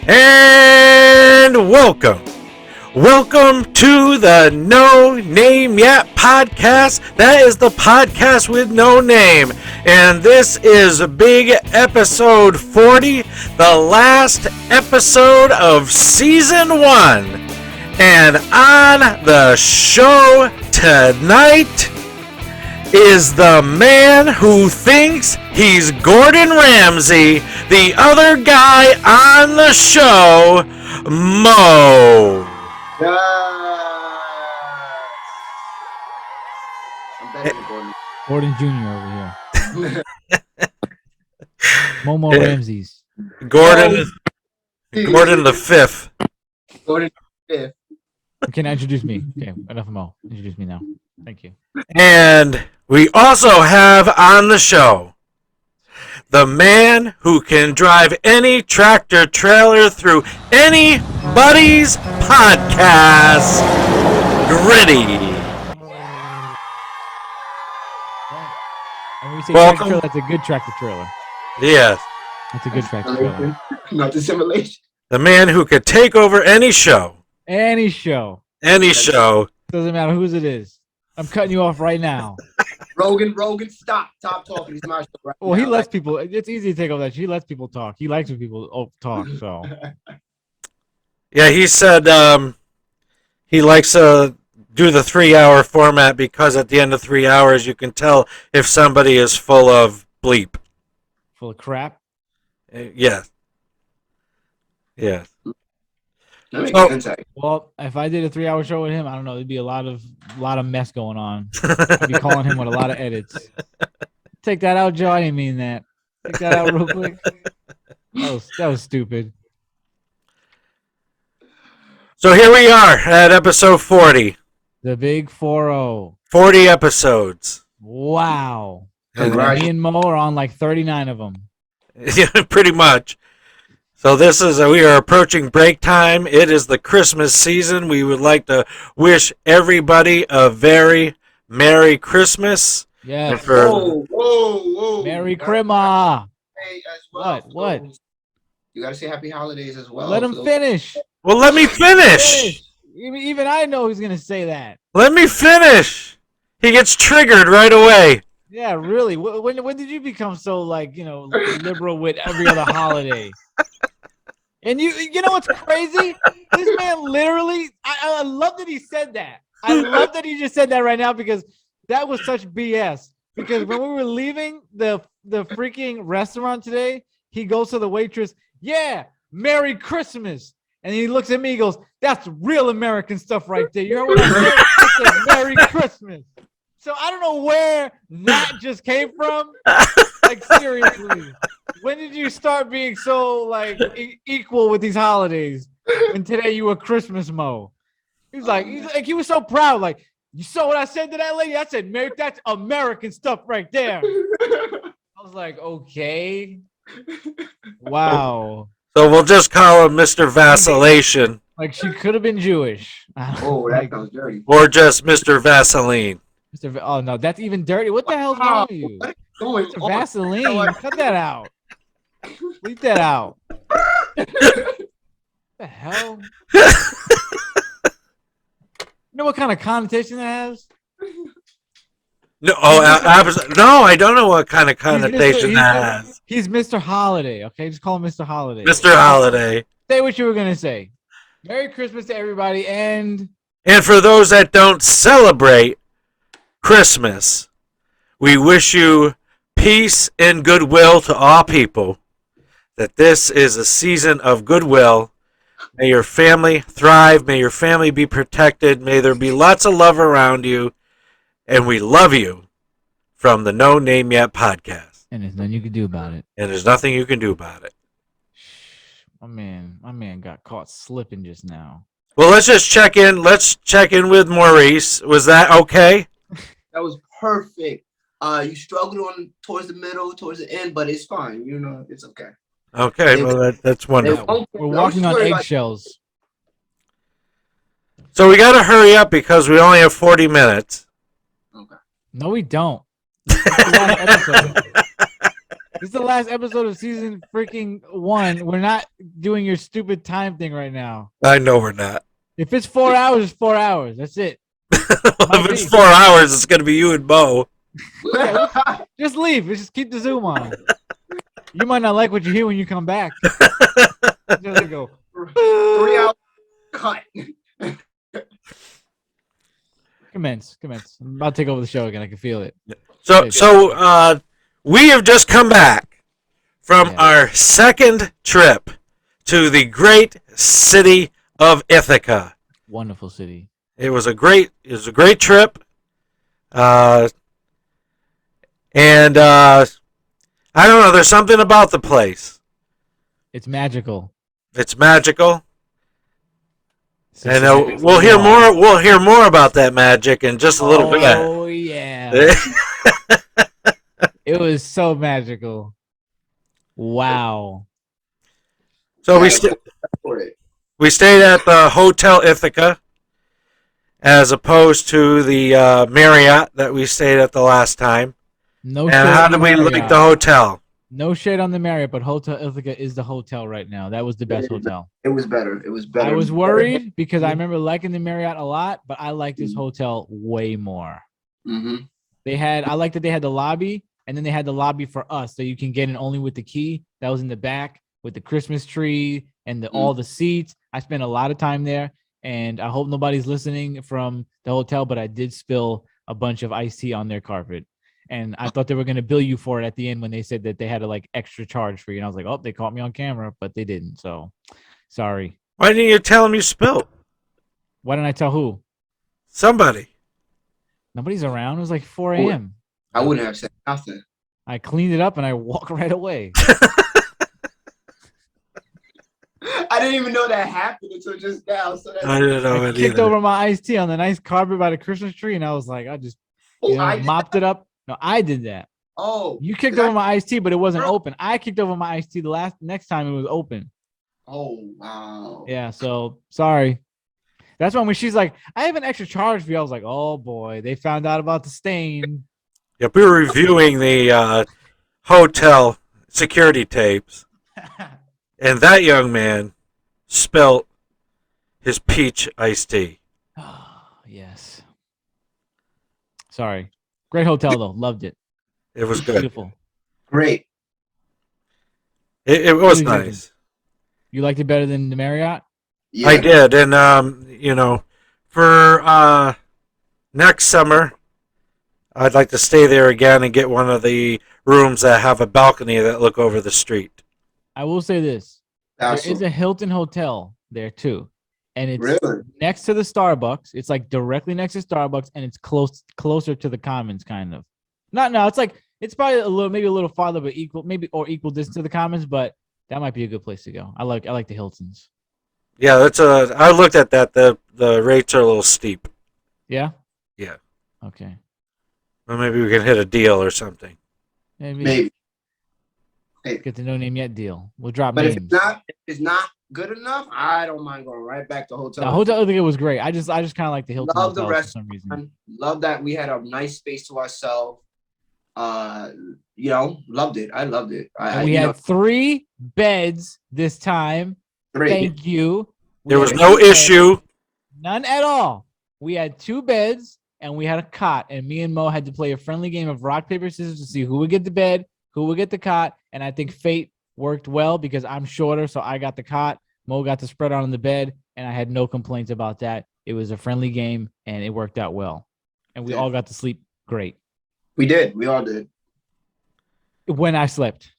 And welcome. Welcome to the No Name Yet podcast. That is the podcast with no name. And this is big episode 40, the last episode of season 1. And on the show tonight is the man who thinks he's Gordon Ramsay, the other guy on the show, Mo. Yes. I'm better than Gordon. Gordon Jr. over here. Momo Ramses. Gordon the fifth. Gordon fifth. Can I introduce me? Okay, enough of Mo. Introduce me now. Thank you. And we also have on the show the man who can drive any tractor trailer through anybody's podcast, Gritty. And when we say Welcome. tractor trailer, that's a good tractor trailer. Yes, That's a good tractor trailer. Not the simulation. the man who could take over any show. Any show. Any show. Doesn't matter whose it is. I'm cutting you off right now. Rogan, stop talking. He's my show right Well, he now. lets people. It's easy to take over that. He lets people talk. He likes when people talk. So Yeah, he said he likes to do the 3-hour format because at the end of 3 hours you can tell if somebody is full of bleep. full of crap. Yes. Yes. That makes Oh. sense. Actually. Well, if I did a 3-hour show with him, I don't know. There'd be a lot of mess going on. I'd be calling him with a lot of edits. Take that out, Joe. I didn't mean that. Take that out real quick. That was stupid. So here we are at episode 40. The big 4-0. 40 episodes. Wow. Congrats. Me and Mo are on like 39 of them. Yeah, pretty much. So we are approaching break time. It is the Christmas season. We would like to wish everybody a very Merry Christmas. Yes. For- Whoa. Merry Christmas. Hey, as well. What? You gotta say happy holidays as well. Let him So- finish. Well, let me finish. Even I know he's going to say that. Let me finish. He gets triggered right away. Yeah, really. When did you become so liberal with every other holiday? And you know what's crazy? This man literally. I love that he said that. I love that he just said that right now because that was such BS. Because when we were leaving the freaking restaurant today, he goes to the waitress. Yeah, Merry Christmas. And he looks at me. He goes, "That's real American stuff right there." You heard what I said? I said, "Merry Christmas." So I don't know where that just came from. Like seriously, when did you start being so equal with these holidays? And today you were Christmas Mo. He was so proud. Like, you saw what I said to that lady? I said, "Merry, that's American stuff right there." I was like, okay, wow. So we'll just call him Mr. Vacillation Like she could have been Jewish. Oh, that sounds dirty. or just Mr. Vaseline. Oh no, that's even dirty. What the hell's wrong with you? What is going Mr. on? Vaseline, cut that out. Leave that out. What the hell? You know what kind of connotation that has? No, no, I don't know what kind of connotation that has. He's Mr. Holiday, okay? Just call him Mr. Holiday. Mr. Holiday. Say what you were going to say. Merry Christmas to everybody, and And for those that don't celebrate Christmas, we wish you peace and goodwill to all people. That this is a season of goodwill. May your family thrive. May your family be protected. May there be lots of love around you. And we love you from the No Name Yet podcast. there's nothing you can do about it. And there's nothing you can do about it. My man got caught slipping just now. Well, let's just check in. Let's check in with Maurice. Was that okay? That was perfect. You struggled towards the middle, towards the end, but it's fine. You know, it's okay. Okay, well, that's wonderful. We're walking on eggshells. So we got to hurry up because we only have 40 minutes. Okay. No, we don't. It's the last episode. This is the last episode of season freaking 1. We're not doing your stupid time thing right now. I know we're not. If it's 4 hours, it's 4 hours. That's it. If it's 4 hours, it's gonna be you and Mo. Yeah, just leave. Just keep the Zoom on. You might not like what you hear when you come back. Just go. 3 hours cut. Commence. I'm about to take over the show again. I can feel it. So we have just come back from our second trip to the great city of Ithaca. Wonderful city. It was a great trip. And I don't know, there's something about the place. It's magical. It's magical. And We'll hear more about that magic in just a little bit. Oh yeah. It was so magical. Wow. So we stayed at the Hotel Ithaca as opposed to the Marriott that we stayed at the last time. No. And how did we like the hotel? No shade on the Marriott, but Hotel Ithaca is the hotel right now. That was the best hotel. It was better. I was worried because I remember liking the Marriott a lot, but I liked this hotel way more. Mm-hmm. I liked that they had the lobby, and then they had the lobby for us, so you can get in only with the key. That was in the back with the Christmas tree and all the seats. I spent a lot of time there, and I hope nobody's listening from the hotel, but I did spill a bunch of iced tea on their carpet. And I thought they were going to bill you for it at the end when they said that they had a extra charge for you. And I was like, oh, they caught me on camera, but they didn't. So sorry. Why didn't you tell them you spilled? Why didn't I tell who? Somebody. Nobody's around. It was like 4 a.m. I wouldn't have said nothing. I cleaned it up and I walked right away. I didn't even know that happened until just now. So I didn't know I kicked over my iced tea on the nice carpet by the Christmas tree. And I was like, I just mopped it up. No, I did that. Oh, you kicked over my iced tea, but it wasn't open. I kicked over my iced tea the next time it was open. Oh, wow. Yeah, so sorry. That's when she's like, I have an extra charge for you. I was like, oh boy, they found out about the stain. Yep, we were reviewing the hotel security tapes, and that young man spilt his peach iced tea. Oh, yes. Sorry. Great hotel, though. Loved it. It was good. Beautiful. Great. It was nice. You liked it better than the Marriott? Yeah. I did. And, for next summer, I'd like to stay there again and get one of the rooms that have a balcony that look over the street. I will say this. There is a Hilton Hotel there, too. And it's next to the Starbucks. It's directly next to Starbucks, and it's closer to the Commons, kind of. It's probably maybe a little farther, but equal distance to the Commons. But that might be a good place to go. I like the Hiltons. Yeah, I looked at that. The rates are a little steep. Yeah. Yeah. Okay. Well, maybe we can hit a deal or something. Maybe. Get the no name yet deal. We'll drop names. But if it's not good enough, I don't mind going right back to hotel. The hotel, I think it was great. I just kind of like the Hilton. Love the restaurant. For some reason. Love that we had a nice space to ourselves. Loved it. I loved it. We had 3 beds this time. 3. Thank you. There was no issue. None at all. We had 2 beds and we had a cot, and me and Mo had to play a friendly game of rock, paper, scissors to see who would get the bed, who would get the cot. And I think fate worked well because I'm shorter, so I got the cot. Mo got to spread out on the bed, and I had no complaints about that. It was a friendly game, and it worked out well. And we all got to sleep great. We did. We all did. When I slept.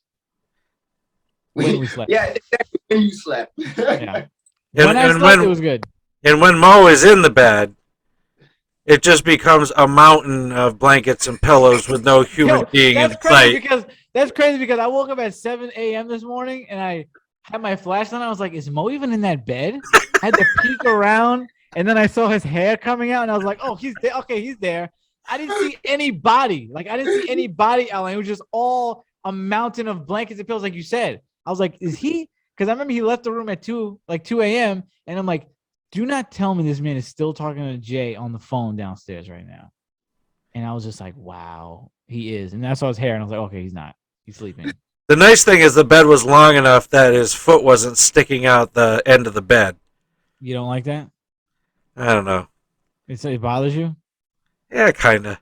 When we slept. Yeah, exactly. When you slept. Yeah. When I slept, it was good. And when Mo is in the bed, it just becomes a mountain of blankets and pillows with no human being in sight. That's crazy because I woke up at 7 a.m. this morning and I had my flashlight on. I was like, is Mo even in that bed? I had to peek around, and then I saw his hair coming out, and I was like, oh, he's there. Okay, he's there. I didn't see any body. I didn't see any body outline. It was just all a mountain of blankets and pillows, like you said. I was like, is he? Because I remember he left the room at 2 a.m., and I'm like, do not tell me this man is still talking to Jay on the phone downstairs right now. And I was just like, wow, he is. And I saw his hair, and I was like, okay, he's not. He's sleeping. The nice thing is the bed was long enough that his foot wasn't sticking out the end of the bed. You don't like that? I don't know. It bothers you? Yeah, kind of.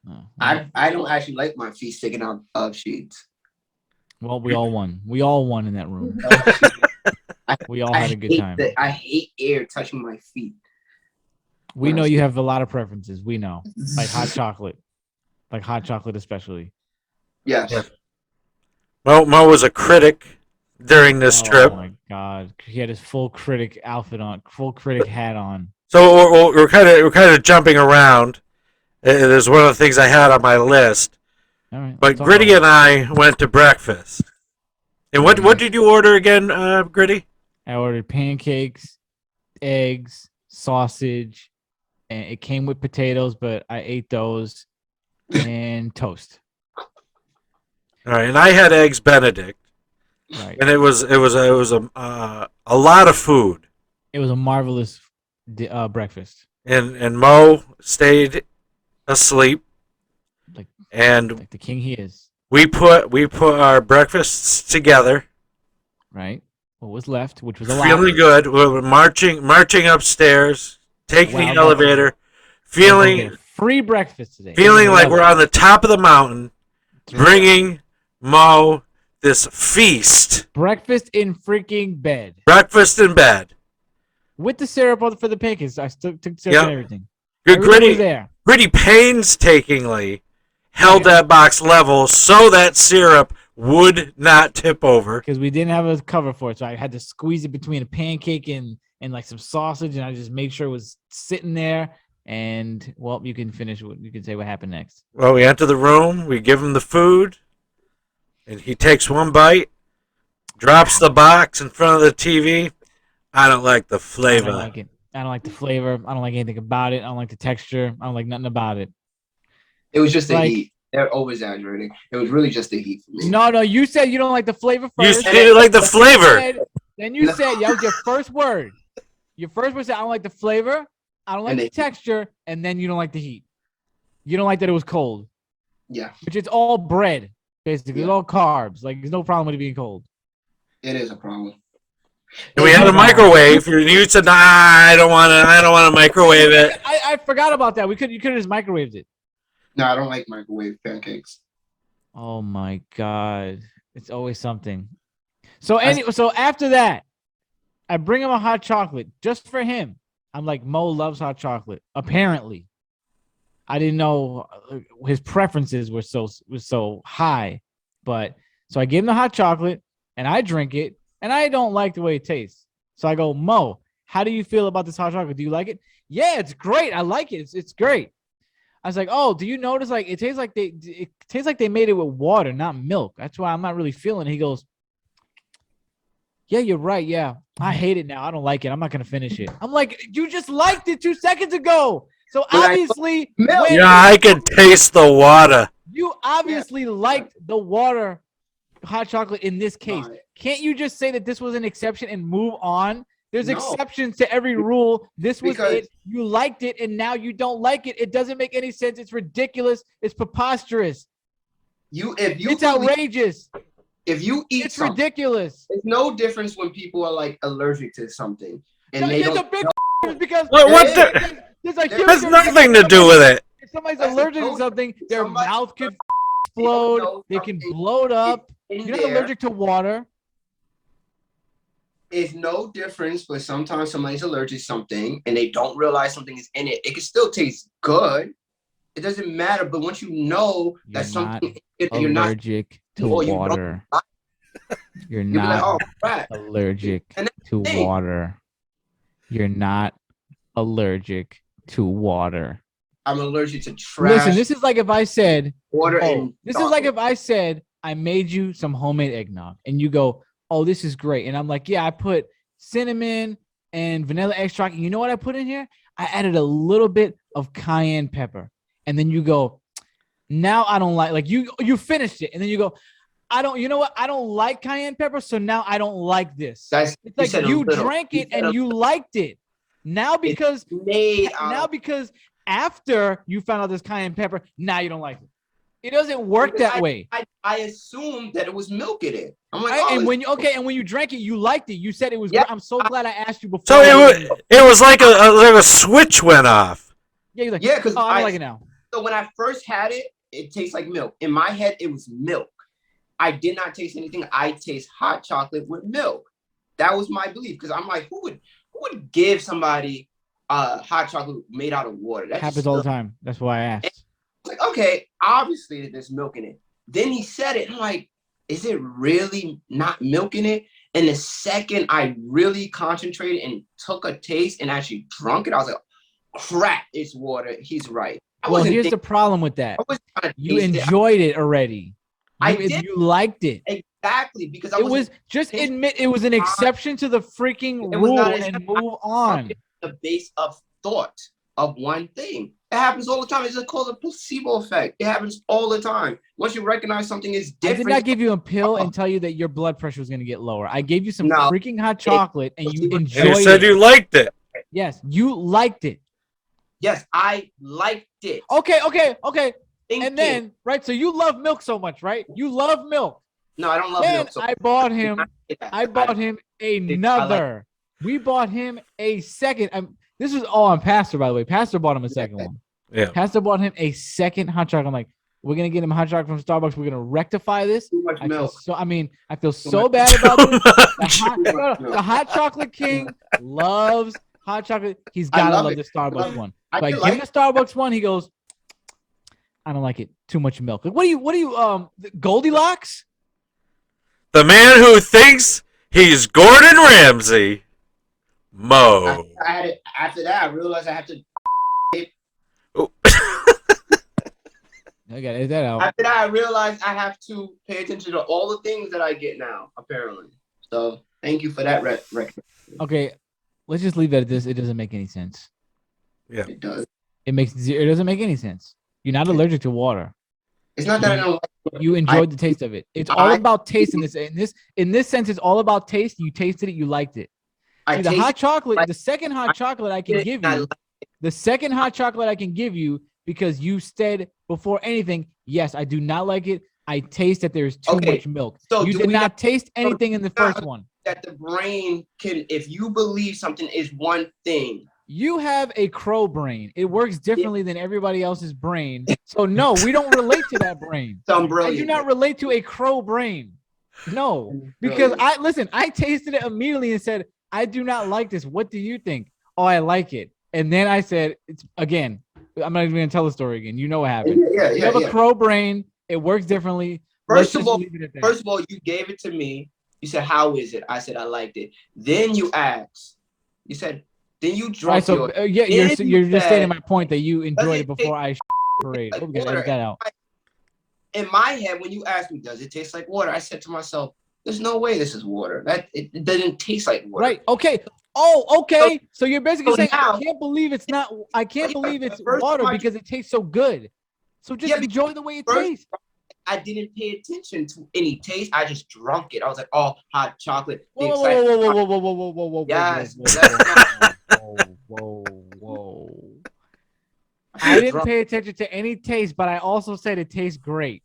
Oh, I don't actually like my feet sticking out of sheets. well, we all won. We all won in that room. We all had a good time. I hate air touching my feet. We know you have a lot of preferences. We know. Like hot chocolate. Like hot chocolate especially. Yes. Yeah. Mo was a critic during this trip. Oh my god. He had his full critic outfit on, full critic hat on. So we're kind of jumping around. There's one of the things I had on my list. All right. But Gritty and I went to breakfast. And what did you order again, Gritty? I ordered pancakes, eggs, sausage, and it came with potatoes, but I ate those, and toast. All right, and I had eggs Benedict. Right. And it was a lot of food. It was a marvelous breakfast. And Mo stayed asleep. Like the king he is. We put our breakfasts together. Right. What was left, which was a lot. Feeling good. We were marching upstairs, taking the elevator, feeling free breakfast today. Feeling like we're on the top of the mountain, bringing Mo this feast. Breakfast in freaking bed. Breakfast in bed. With the syrup for the pancakes. I still took syrup and everything. Good Everything was there. Gritty painstakingly held that box level so that syrup would not tip over. Because we didn't have a cover for it, so I had to squeeze it between a pancake and like some sausage, and I just made sure it was sitting there. And well, you can finish. You can say what happened next. Well, we enter the room, we give him the food, and he takes one bite, drops the box in front of the TV. I don't like the flavor. I don't like it. I don't like the flavor. I don't like anything about it. I don't like the texture. I don't like nothing about it. It was just the heat. They're over exaggerating. It was really just the heat for me. No, you said you don't like the flavor first. You didn't like the flavor. Then you said, that was your first word. Your first word said, I don't like the flavor. I don't like the texture. And then you don't like the heat. You don't like that it was cold. Yeah. Which it's all bread, basically. It's all carbs. Like, there's no problem with it being cold. It is a problem. And we had a microwave. You said, "Nah, I don't want to microwave it." I forgot about that. You could have just microwaved it. No, I don't like microwave pancakes. Oh my god, it's always something. So after that, I bring him a hot chocolate just for him. I'm like, Mo loves hot chocolate. Apparently, I didn't know his preferences were so high, but so I gave him the hot chocolate and I drink it. And I don't like the way it tastes. So I go, Mo, how do you feel about this hot chocolate? Do you like it? Yeah, it's great. I like it. It's great. I was like, oh, do you notice like it tastes like they made it with water, not milk. That's why I'm not really feeling it. He goes, yeah, you're right. Yeah, I hate it now. I don't like it. I'm not gonna finish it. I'm like, you just liked it 2 seconds ago. So obviously, I can taste the water. You obviously liked the water hot chocolate in this case. Can't you just say that this was an exception and move on? There's exceptions to every rule. This was it. You liked it, and now you don't like it. It doesn't make any sense. It's ridiculous. It's preposterous. It's outrageous. If you eat it's ridiculous. There's no difference when people are like allergic to something. And there's a big because there's nothing to do with it. If somebody's allergic to something, their mouth could explode. They can bloat up. You're not allergic to water. It's no difference, but sometimes somebody's allergic to something and they don't realize something is in it. It can still taste good. It doesn't matter. But once you know that something you're not allergic to water, you're not allergic to water. You're not allergic to water. I'm allergic to trash. Listen, this is like if I said water. This is like if I said I made you some homemade eggnog, and you go, oh, this is great. And I'm like, yeah, I put cinnamon and vanilla extract. And you know what I put in here? I added a little bit of cayenne pepper. And then you go, now I don't like you finished it. And then you go, you know what? I don't like cayenne pepper. So now I don't like this. It's like you drank it and you liked it. Now because after you found out there's cayenne pepper, now you don't like it. It doesn't work that way. I assumed that it was milk in it. I'm like, Right? oh, And when you drank it, you liked it. You said it was. Yeah. Good. I'm so glad I asked you before. So it was like a switch went off. Yeah, you're like, yeah, because I like it now. So when I first had it, it tastes like milk. In my head, it was milk. I did not taste anything. I taste hot chocolate with milk. That was my belief, because I'm like, who would give somebody hot chocolate made out of water? That Happens all the time. That's why I asked. Like, okay, obviously there's milk in it. Then he said it. I'm like, is it really not milk in it? And the second I really concentrated and took a taste and actually drunk it, I was like, crap, it's water. He's right. Well, here's the problem with that. You enjoyed it already. You liked it. Exactly, because admit it was an exception to the freaking rule and move on. The base of thought of one thing. It happens all the time. It's called a placebo effect. It happens all the time. Once you recognize something is different. I did not give you a pill and tell you that your blood pressure was going to get lower. I gave you some freaking hot chocolate and you enjoyed it. You said you liked it. Yes, you liked it. Yes, I liked it. Okay. And then, right, so you love milk so much, right? You love milk. No, I don't love milk. So I bought him another. We bought him a second. This was all on Pastor, by the way. Pastor bought him a second one. Yeah. Pastor bought him a second hot chocolate. I'm like, we're going to get him a hot chocolate from Starbucks. We're going to rectify this. Too much milk. I feel so bad about this. The hot chocolate king loves hot chocolate. He's got to love the Starbucks one. So I give him the Starbucks one. He goes, I don't like it. Too much milk. Like, what do you, Goldilocks? The man who thinks he's Gordon Ramsay. Mo. After that, I realized I have to. Oh. I got it that out. After that, I realized I have to pay attention to all the things that I get now, apparently. So thank you for that record. Okay, let's just leave it at this. It doesn't make any sense. Yeah, it does. It doesn't make any sense. You're not allergic to water. It's not that I don't like it. You enjoyed the taste of it. It's all about taste in this sense. It's all about taste. You tasted it. You liked it. The hot chocolate, the second hot chocolate I can give you, the second hot chocolate I can give you, because you said before anything, yes, I do not like it. I taste that there's too much milk. So you did not taste anything in the first one. That the brain can, if you believe something is one thing. You have a crow brain. It works differently than everybody else's brain. So no, we don't relate to that brain. So I do not relate to a crow brain. No, because I tasted it immediately and said, I do not like this. What do you think? Oh, I like it. And then I said, I'm not even going to tell the story again. You know what happened. You have a crow brain. It works differently. First of all, you gave it to me. You said, how is it? I said, I liked it. Then you asked. You said, then you drank you're just stating my point that you enjoyed it before I parade. Like get that out. In my head, when you asked me, does it taste like water? I said to myself, there's no way this is water. That it doesn't taste like water. Right. Okay. Oh, okay. So you're basically saying I can't believe it's water because it tastes so good. So just enjoy the way it tastes. I didn't pay attention to any taste. I just drunk it. I was like, oh, hot chocolate. Whoa. Yes. Whoa. I didn't pay attention to any taste, but I also said it tastes great.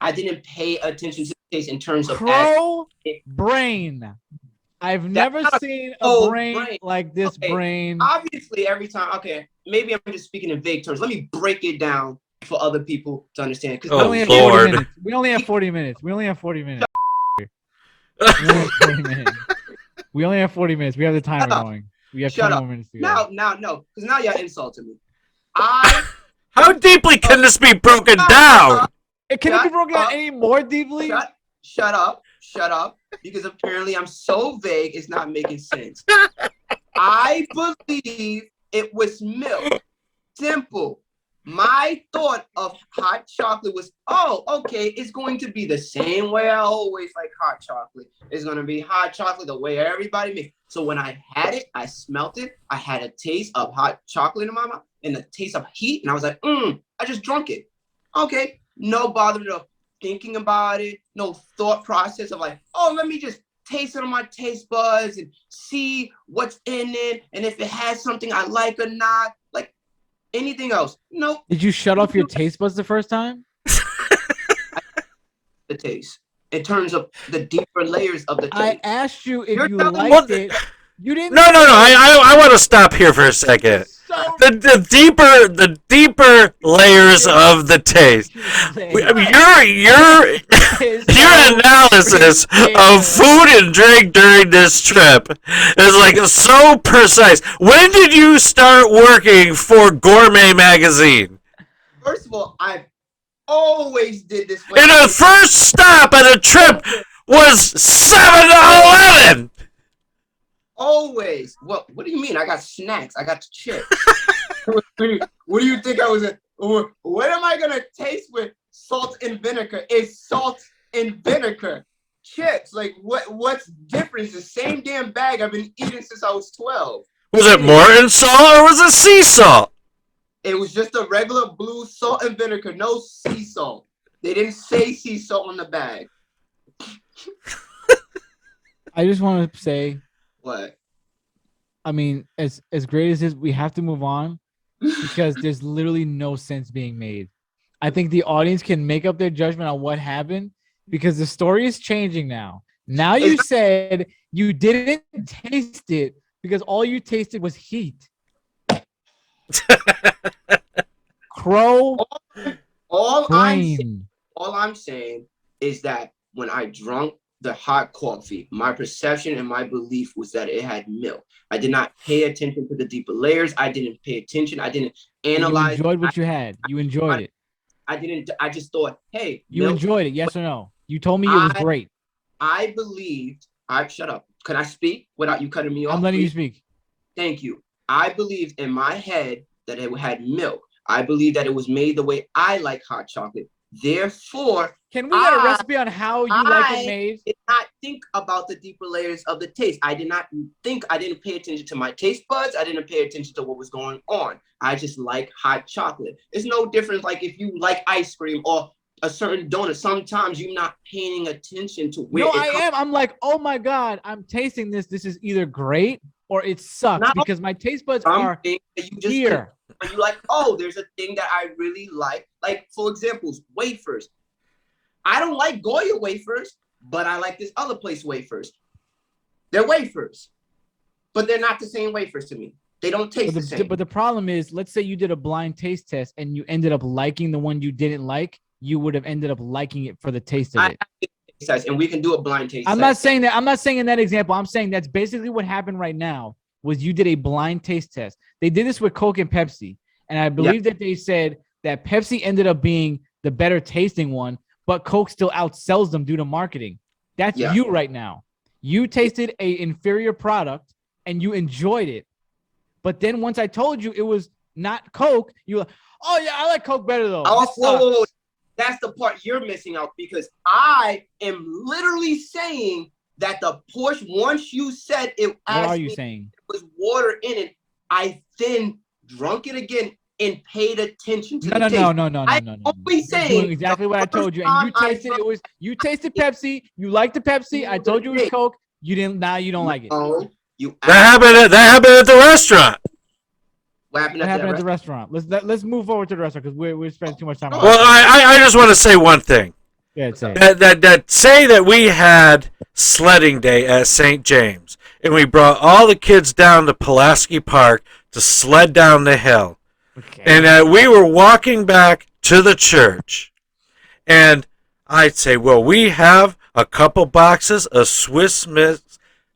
I didn't pay attention to the taste in terms of crow brain. I've never seen a brain like this brain. Obviously, every time. Okay, maybe I'm just speaking in vague terms. Let me break it down for other people to understand. Because we only have 40 minutes. We only have 40 minutes. We only have 40 minutes. We have the timer going. We have 20 more minutes to go. No, because now y'all insulting me. How deeply can this be broken down? Can it be broken down any more deeply? Shut up. Because apparently I'm so vague, it's not making sense. I believe it was milk. Simple. My thought of hot chocolate was, it's going to be the same way I always like hot chocolate. It's going to be hot chocolate the way everybody makes. So when I had it, I smelt it. I had a taste of hot chocolate in my mouth and a taste of heat. And I was like, I just drunk it. Okay. No bother of thinking about it. No thought process of like, let me just taste it on my taste buds and see what's in it. And if it has something I like or not. Like, Anything else? Nope. Did you shut off your taste buds the first time? The taste in terms of the deeper layers of the taste. I asked you if You're you telling me- liked it. You didn't. No. I want to stop here for a second. So The deeper layers of the taste. I mean, your analysis of food and drink during this trip is like so precise. When did you start working for Gourmet Magazine? First of all, I've always did this. And the first stop of the trip was 7-Eleven. Always. What do you mean? I got snacks. I got chips. What do you think I was? What am I gonna taste with salt and vinegar? It's salt and vinegar. Chips. Like what's different? It's the same damn bag I've been eating since I was 12. Was it Morton salt or was it sea salt? It was just a regular blue salt and vinegar, no sea salt. They didn't say sea salt on the bag. I just want to say, What? I mean, as great as this, we have to move on because there's literally no sense being made. I think the audience can make up their judgment on what happened because the story is changing now. Now you said you didn't taste it because all you tasted was heat. Crow All brain. I'm saying is that when I drank the hot coffee, my perception and my belief was that it had milk. I did not pay attention to the deeper layers. I didn't pay attention. I didn't analyze. You enjoyed what you had. You enjoyed it. I didn't. I just thought, hey, You milk. enjoyed it. Yes or no? You told me it was great. I believed. Shut up. Can I speak without you cutting me off? I'm letting please? you speak. Thank you. I believed in my head that it had milk. I believed that it was made the way I like hot chocolate. Therefore, Can we get a recipe on how you like it made? I did not think about the deeper layers of the taste. I didn't pay attention to my taste buds. I didn't pay attention to what was going on. I just like hot chocolate. It's no different like if you like ice cream or a certain donut. Sometimes you're not paying attention to where I am. I'm like, oh my God, I'm tasting this. This is either great or it sucks because my taste buds are here. And you're like, oh, there's a thing that I really like. Like, for example, wafers. I don't like Goya wafers, but I like this other place wafers. They're wafers, but they're not the same wafers to me. They don't taste the same. But the problem is, let's say you did a blind taste test and you ended up liking the one you didn't like. You would have ended up liking it for the taste of it. And we can do a blind taste test. I'm not saying that. I'm not saying in that example. I'm saying that's basically what happened right now. Was you did a blind taste test. They did this with Coke and Pepsi. And I believe that they said that Pepsi ended up being the better tasting one, but Coke still outsells them due to marketing. That's you right now. You tasted a inferior product and you enjoyed it. But then once I told you it was not Coke, you were like, oh yeah, I like Coke better though. Oh, that's the part you're missing out because I am literally saying that the portion, once you said it, what are you saying? It was water in it. I then drunk it again and paid attention to the taste. No. I'm always saying exactly what I told you. And you tasted Pepsi. You liked the Pepsi. I told you it was Coke. You didn't. Now you don't like it. That happened at the restaurant. What happened at the restaurant? Let's move forward to the restaurant because we're spending too much time. Well, I just want to say one thing. Yeah, say that we had sledding day at St. James, and we brought all the kids down to Pulaski Park to sled down the hill. Okay. And we were walking back to the church, and I'd say, well, we have a couple boxes of Swiss Miss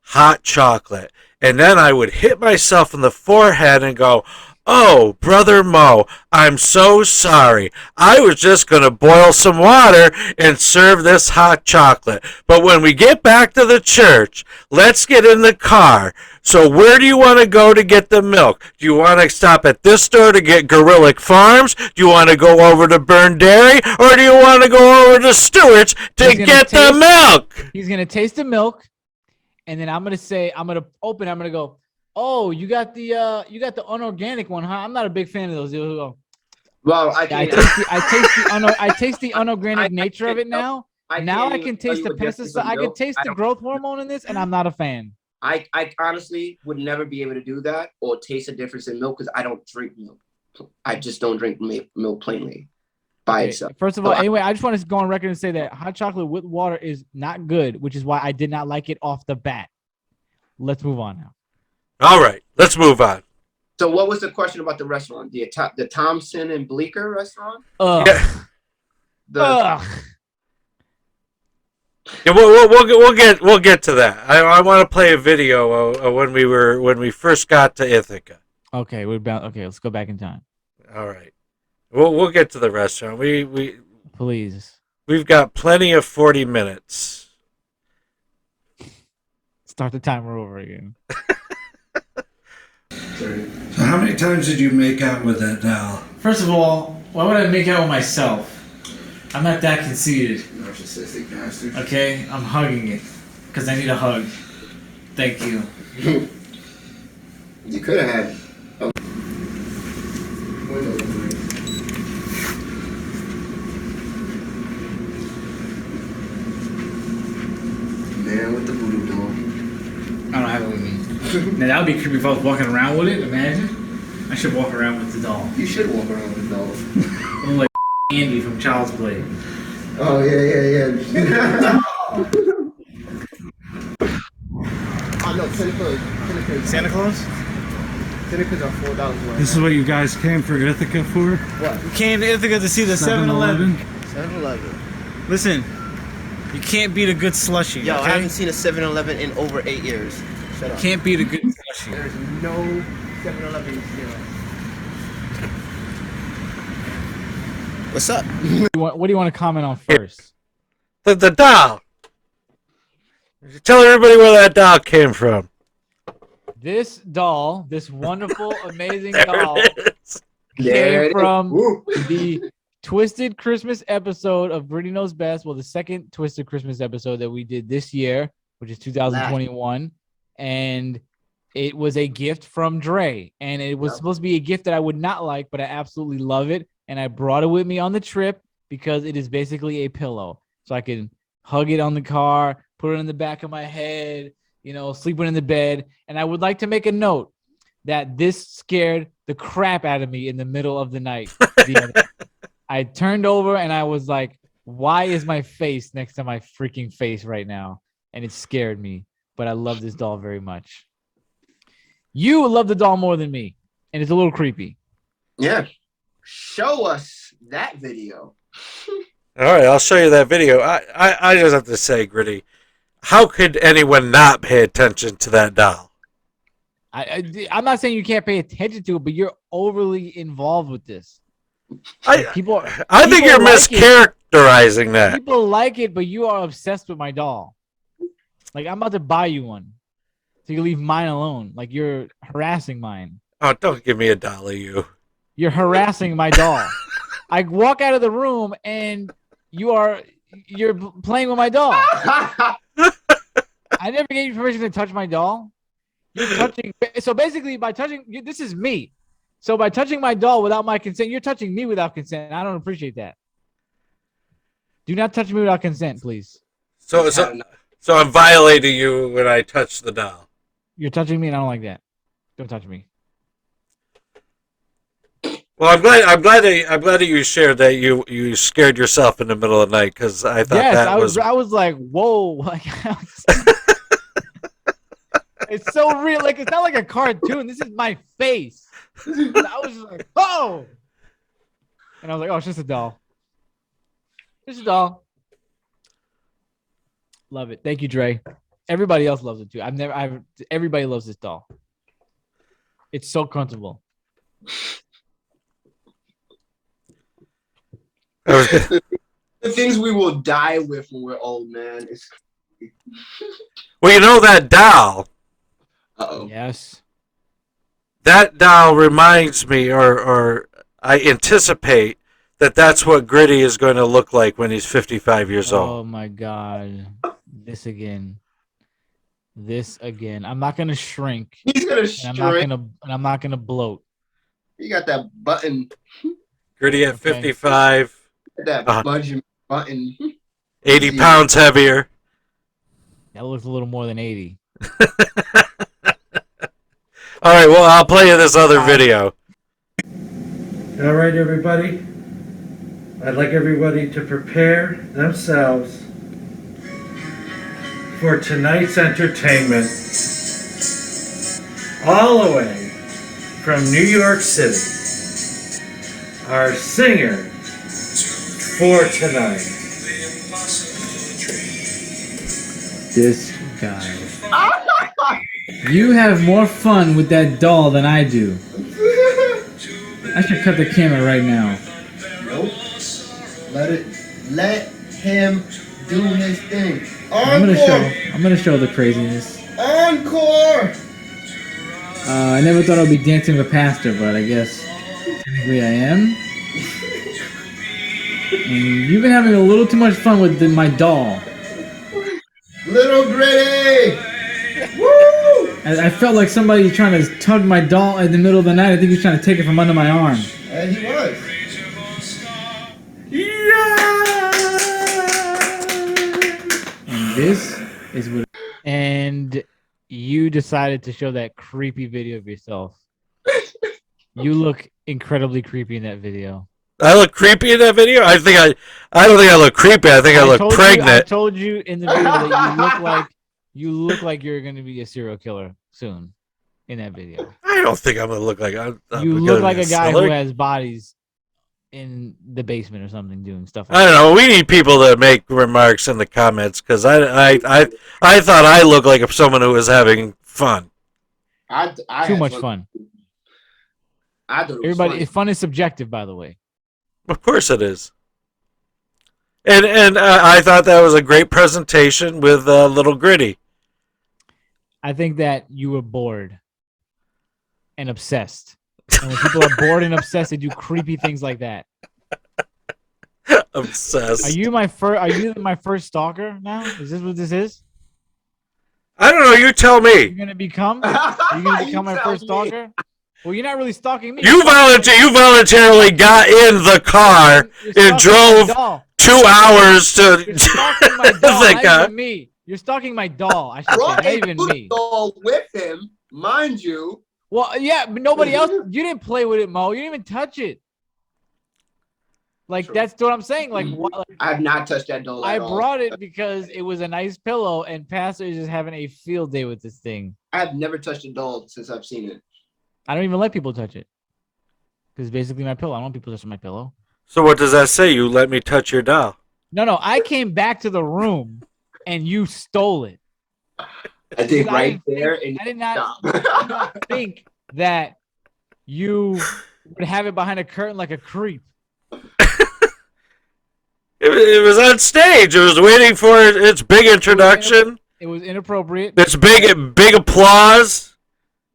hot chocolate. And then I would hit myself in the forehead and go, oh, Brother Mo, I'm so sorry. I was just going to boil some water and serve this hot chocolate. But when we get back to the church, let's get in the car. So where do you want to go to get the milk? Do you want to stop at this store to get Gorillic Farms? Do you want to go over to Burn Dairy? Or do you want to go over to Stewart's to get the milk? He's going to taste the milk. And then I'm going to go, oh, you got the unorganic one, huh? I'm not a big fan of those. He'll go, well, I taste the unorganic nature of it now. Now I can taste the pesticide. I can taste the growth hormone in this, and I'm not a fan. I honestly would never be able to do that or taste a difference in milk because I don't drink milk. I just don't drink milk plainly by itself. First of all, anyway, I just want to go on record and say that hot chocolate with water is not good, which is why I did not like it off the bat. Let's move on now. All right, let's move on. So what was the question about the restaurant? The Thompson and Bleecker restaurant? Ugh. Yeah. Ugh. Yeah, we'll get to that. I want to play a video of when we first got to Ithaca. Okay, let's go back in time. All right, we'll get to the restaurant. Please. We've got plenty of 40 minutes. Start the timer over again. So how many times did you make out with that doll? First of all, why would I make out with myself? I'm not that conceited. Narcissistic bastard. Okay, I'm hugging it because I need a hug. Thank you. You could have had a window. Man with the voodoo doll. I don't have it with me. Now that would be creepy if I was walking around with it. Imagine. I should walk around with the doll. You should walk around with the doll. I'm like Andy from Child's Play. Oh yeah. Oh no, Santa Claus? Tinnitus are $4 worth. This is what you guys came for Ithaca for? What? We came to Ithaca to see the 7-Eleven. 7-Eleven. Listen, you can't beat a good slushie. Yo, okay? I haven't seen a 7-Eleven in over 8 years. Shut up. Can't beat a good slushie. There's no 7-Eleven here. What's up? What do you want to comment on first? The doll. Tell everybody where that doll came from. This doll, this wonderful, amazing There doll, it is. came from Woo. the Twisted Christmas episode of Brittany Knows Best. Well, the second Twisted Christmas episode that we did this year, which is 2021. And it was a gift from Dre. And it was supposed to be a gift that I would not like, but I absolutely love it. And I brought it with me on the trip because it is basically a pillow. So I can hug it on the car, put it in the back of my head, sleeping in the bed. And I would like to make a note that this scared the crap out of me in the middle of the night. I turned over and I was like, why is my face next to my freaking face right now? And it scared me, but I love this doll very much. You love the doll more than me, and it's a little creepy. Yeah. Show us that video. All right, I'll show you that video. I just have to say, Gritty, how could anyone not pay attention to that doll? I'm not saying you can't pay attention to it, but you're overly involved with this. I think People you're like mischaracterizing that. People like it, but you are obsessed with my doll. Like, I'm about to buy you one, so you leave mine alone. Like, you're harassing mine. Oh, don't give me a dolly, you. You're harassing my doll. I walk out of the room and you're playing with my doll. I never gave you permission to touch my doll. You're touching. So basically, by touching, this is me. So by touching my doll without my consent, you're touching me without consent. I don't appreciate that. Do not touch me without consent, please. So I'm violating you when I touch the doll. You're touching me, and I don't like that. Don't touch me. Well, I'm glad that you shared that you scared yourself in the middle of the night, because I thought I was like, whoa. It's so real. Like, it's not like a cartoon. This is my face. And I was just like, oh. And I was like, oh, it's just a doll. Just a doll. Love it. Thank you, Dre. Everybody else loves it too. Everybody loves this doll. It's so comfortable. The things we will die with when we're old, man. Well, you know that doll. Uh-oh. Yes. That doll reminds me, or I anticipate that that's what Gritty is going to look like when he's 55 years old. Oh my God. This again. I'm not gonna shrink. He's gonna shrink. I'm not gonna bloat. You got that button. Gritty at 55. That button. 80 pounds heavier. That looks a little more than 80. All right, well, I'll play you this other video. All right, everybody. I'd like everybody to prepare themselves for tonight's entertainment. All the way from New York City, our singer for tonight. This guy. You have more fun with that doll than I do. I should cut the camera right now. Nope. Let him do his thing. I'm gonna show the craziness. Encore! I never thought I'd be dancing with a pastor, but I guess technically I am. And you've been having a little too much fun with my doll. Little Gritty! Woo! I felt like somebody trying to tug my doll in the middle of the night. I think he was trying to take it from under my arm. And he was. And this is what. And you decided to show that creepy video of yourself. You look incredibly creepy in that video. I look creepy in that video? I don't think I look creepy. I think I look pregnant. I told you in the video that you look like you're going to be a serial killer soon in that video. I don't think I'm going to look like you look like a guy who has bodies in the basement or something doing stuff like I don't know. We need people to make remarks in the comments because I thought I looked like someone who was having fun. I Too much fun. I thought it was Everybody, funny. fun is subjective, by the way. Of course it is. And I thought that was a great presentation with Little Gritty. I think that you were bored and obsessed. And when people are bored and obsessed, they do creepy things like that. Obsessed. Are you my first stalker now? Is this what this is? I don't know. You tell me. You're gonna become? Are you gonna become my first stalker? Well, you're not really stalking me. You voluntarily got in the car and drove 2 hours to You're stalking my doll, Ithaca. not even me. You're stalking my doll. I should say, not even me. Doll with him, mind you. Well, yeah, but nobody else. You didn't play with it, Mo. You didn't even touch it. Like, True. that's what I'm saying. Like, what? I have not touched that doll I at all. brought it because it was a nice pillow, and Pastor is just having a field day with this thing. I have never touched a doll since I've seen it. I don't even let people touch it because it's basically my pillow. I don't want people touching my pillow. So what does that say? You let me touch your doll? No. I came back to the room, and you stole it. I did right there. I did not think that you would have it behind a curtain like a creep. It was on stage. It was waiting for its big introduction. It was inappropriate. Its big applause.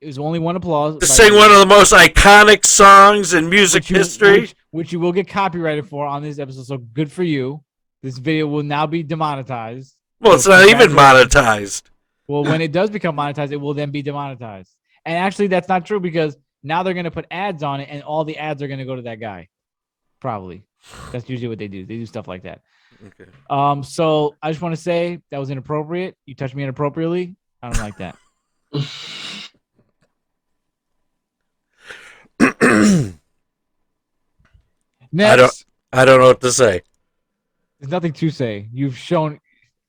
It was only one applause. To sing one of the most iconic songs in music history. Which you will get copyrighted for on this episode, so good for you. This video will now be demonetized. Well, it's not even monetized. Well, when it does become monetized, it will then be demonetized. And actually, that's not true because now they're going to put ads on it, and all the ads are going to go to that guy. Probably. That's usually what they do. They do stuff like that. Okay. So I just want to say that was inappropriate. You touched me inappropriately. I don't like that. Next. I don't know what to say. There's nothing to say. You've shown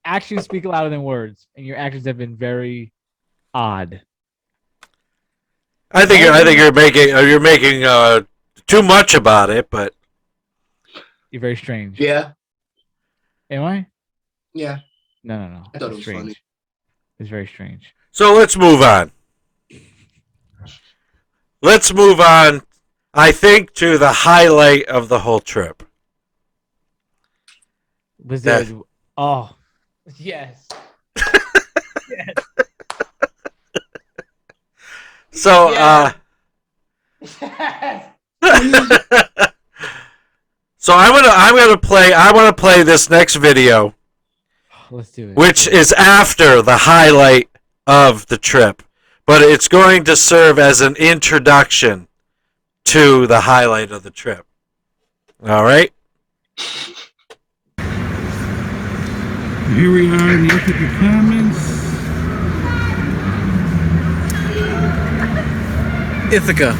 actions speak louder than words, and your actions have been very odd. I think you're making too much about it, but You're very strange. Yeah. Am I? Yeah. No. I thought it It's was strange. funny. It's very strange. so let's move on. Let's move on, I think, to the highlight of the whole trip. Was there? Oh, yes. Yes. So, so I want to play this next video, Let's do it. which is after the highlight of the trip, but it's going to serve as an introduction to the highlight of the trip. All right. Here we are in the Ithaca Commons. Ithaca.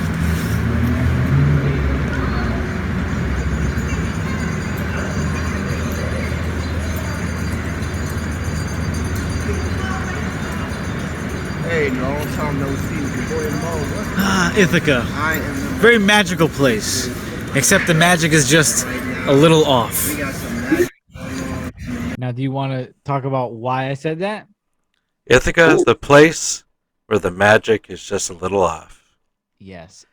Tom No C. Your boy Mo. Ithaca. I am the Very magical place. Except the magic is just a little off. We got some magic. Now, do you want to talk about why I said that? Ithaca is the place where the magic is just a little off. Yes.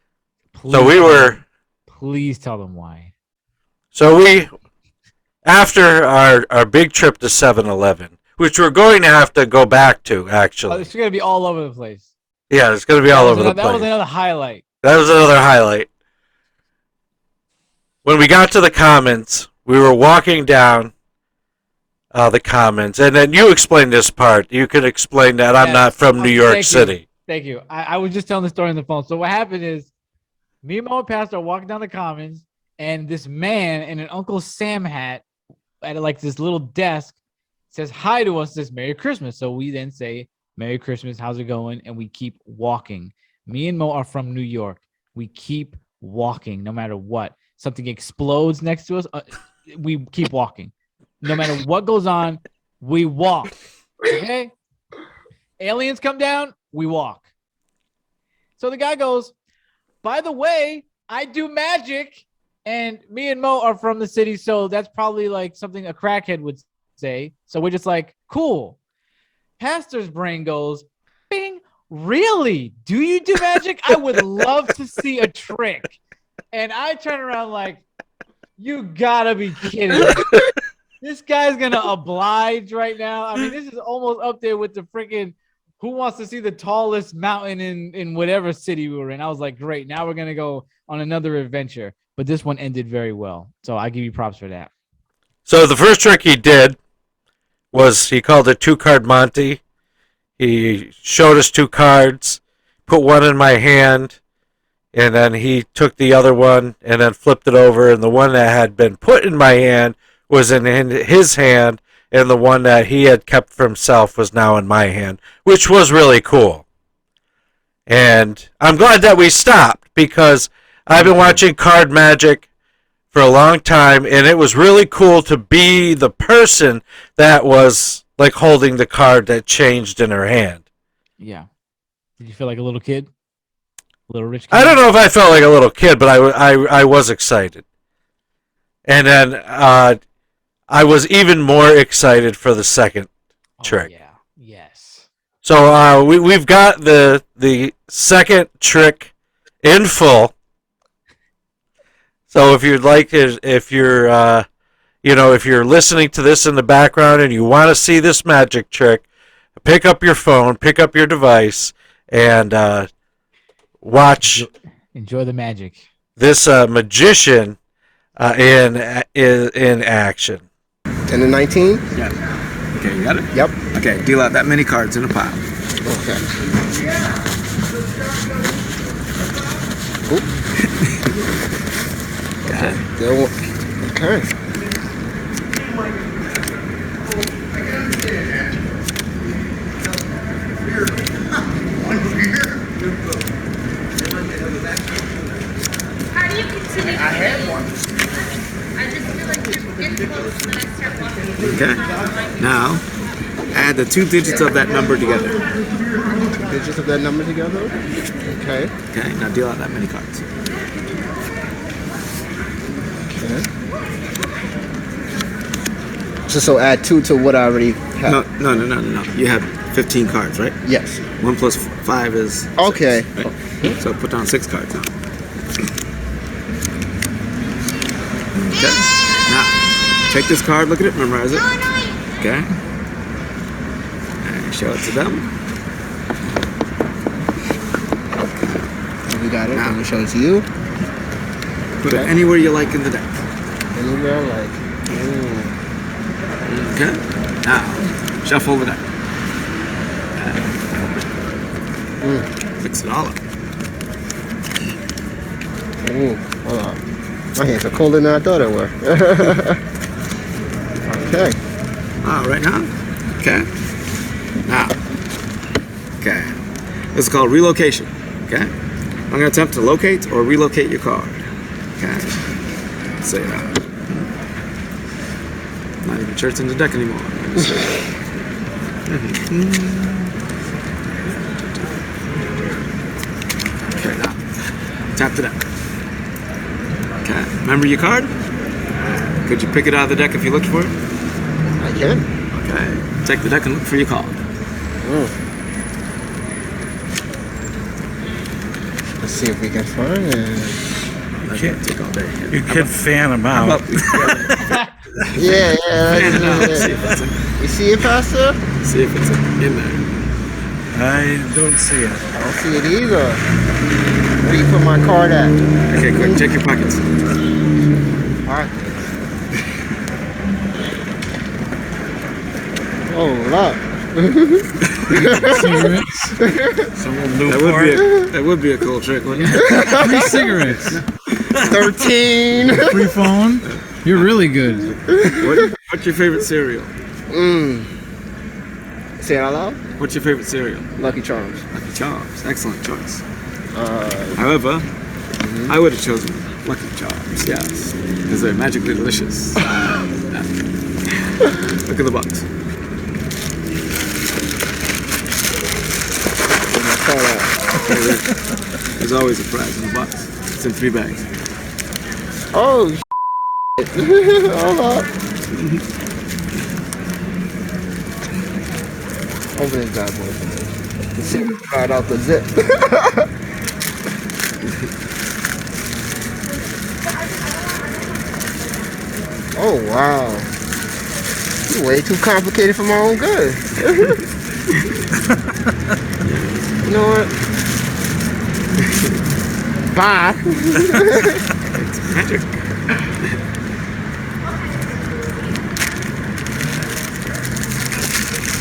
So we were. Please tell them why. So after our big trip to 7-Eleven, which we're going to have to go back to, Oh, actually. it's going to be all over the place. Yeah, it's going to be all over the That was place. another highlight. That was another highlight. When we got to the Commons, we were walking down the Commons, and then you explained this part. You could explain that I'm Yes. not from New York Thank City. You. Thank you. I was just telling the story on the phone. So what happened is, me and my pastor are walking down the Commons, and this man in an Uncle Sam hat at like this little desk says hi to us, says Merry Christmas. So we then say, Merry Christmas, how's it going? And we keep walking. Me and Mo are from New York. We keep walking no matter what. Something explodes next to us, we keep walking. No matter what goes on, we walk. Okay? Aliens come down, we walk. So the guy goes, by the way, I do magic. And me and Mo are from the city, so that's probably like something a crackhead would say. So we're just like, cool. Pastor's brain goes, bing, really? Do you do magic? I would love to see a trick. And I turn around like, you gotta be kidding me. This guy's gonna oblige right now. I mean, this is almost up there with the freaking who wants to see the tallest mountain in whatever city we were in. I was like, great. Now we're gonna go on another adventure. But this one ended very well. So I give you props for that. So the first trick he did was he called it 2-card Monty. He showed us 2 cards, put one in my hand, and then he took the other one and then flipped it over, and the one that had been put in my hand was in his hand, and the one that he had kept for himself was now in my hand, which was really cool. And I'm glad that we stopped, because I've been watching card magic for a long time, and it was really cool to be the person that was like holding the card that changed in her hand. Yeah. Did you feel like a little kid? A little rich kid? I don't know if I felt like a little kid, but I was excited. And then I was even more excited for the second trick. Yeah. Yes. So we've got the second trick in full. So if you'd like, if you're listening to this in the background and you want to see this magic trick, pick up your phone, pick up your device, and watch. Enjoy the magic. This magician in action. 10 and 19? Yeah. Okay, you got it? Yep. Okay, deal out that many cards in a pile. Okay. Okay. How do you continue to I just feel like you're getting close and then I start walking. Okay. Now, add the 2 digits of that number together. Digits of that number together? Okay. Okay, now deal out that many cards. Okay. So add 2 to what I already have. No. You have 15 cards, right? Yes. 1 plus 5 is 6, Okay. right? So put down 6 cards now. Okay. Now, take this card, look at it, memorize it. Okay. And show it to them. We got it. Let me show it to you. Put it anywhere you like in the deck. Anywhere like. Okay. Now, shuffle the deck. Fix it all up. Ooh, hold on. My hands are colder than I thought they were. Okay. Right now? Okay. Now. Okay. This is called relocation. Okay? I'm going to attempt to locate or relocate your card. Okay? Let's say that. Not even church in the deck anymore. Tap the deck. Okay. Remember your card? Could you pick it out of the deck if you looked for it? I can. Okay. Take the deck and look for your card. Let's see if we can find it. That's gonna take all day. You can fan them out. Yeah. Fan it out. See if it's in, You see it, Pastor? see if it's in there. I don't see it. I don't see it either. Where do you put my card at? Okay, quick, check your pockets. Alright. Oh, up. Cigarettes. Someone new That for it. that would be a cool trick, wouldn't it? Free cigarettes. 13. Free phone. You're really good. What's your favorite cereal? Say it out loud. What's your favorite cereal? Lucky Charms. Lucky Charms. Excellent choice. However, I would have chosen Lucky Charms, yes, because they're magically delicious. Look at the box. There's always a prize in the box. It's in 3 bags. Oh, hold up. Open this bad boy. Let's see if we can try it out the zip. Oh, wow. You're way too complicated for my own good. You know what? Bye. It's magic.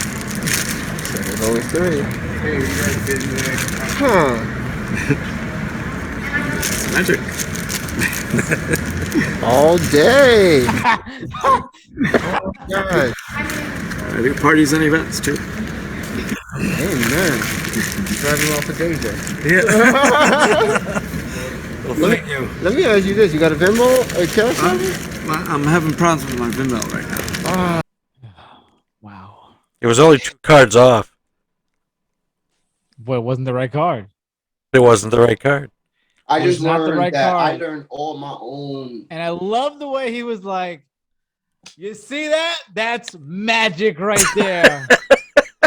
There's always 3. Huh. It's magic. All day. Oh, God. I do parties and events too. Amen. Driving off a day day. Yeah. Well, thank you. Let me ask you this. You got a Venmo or cash app? I'm having problems with my Venmo right now. Wow. It was only 2 cards off. Boy, it wasn't the right card. It wasn't the right card. I It just was not the learned right that I card. learned all my own. And I love the way he was like, you see that? That's magic right there.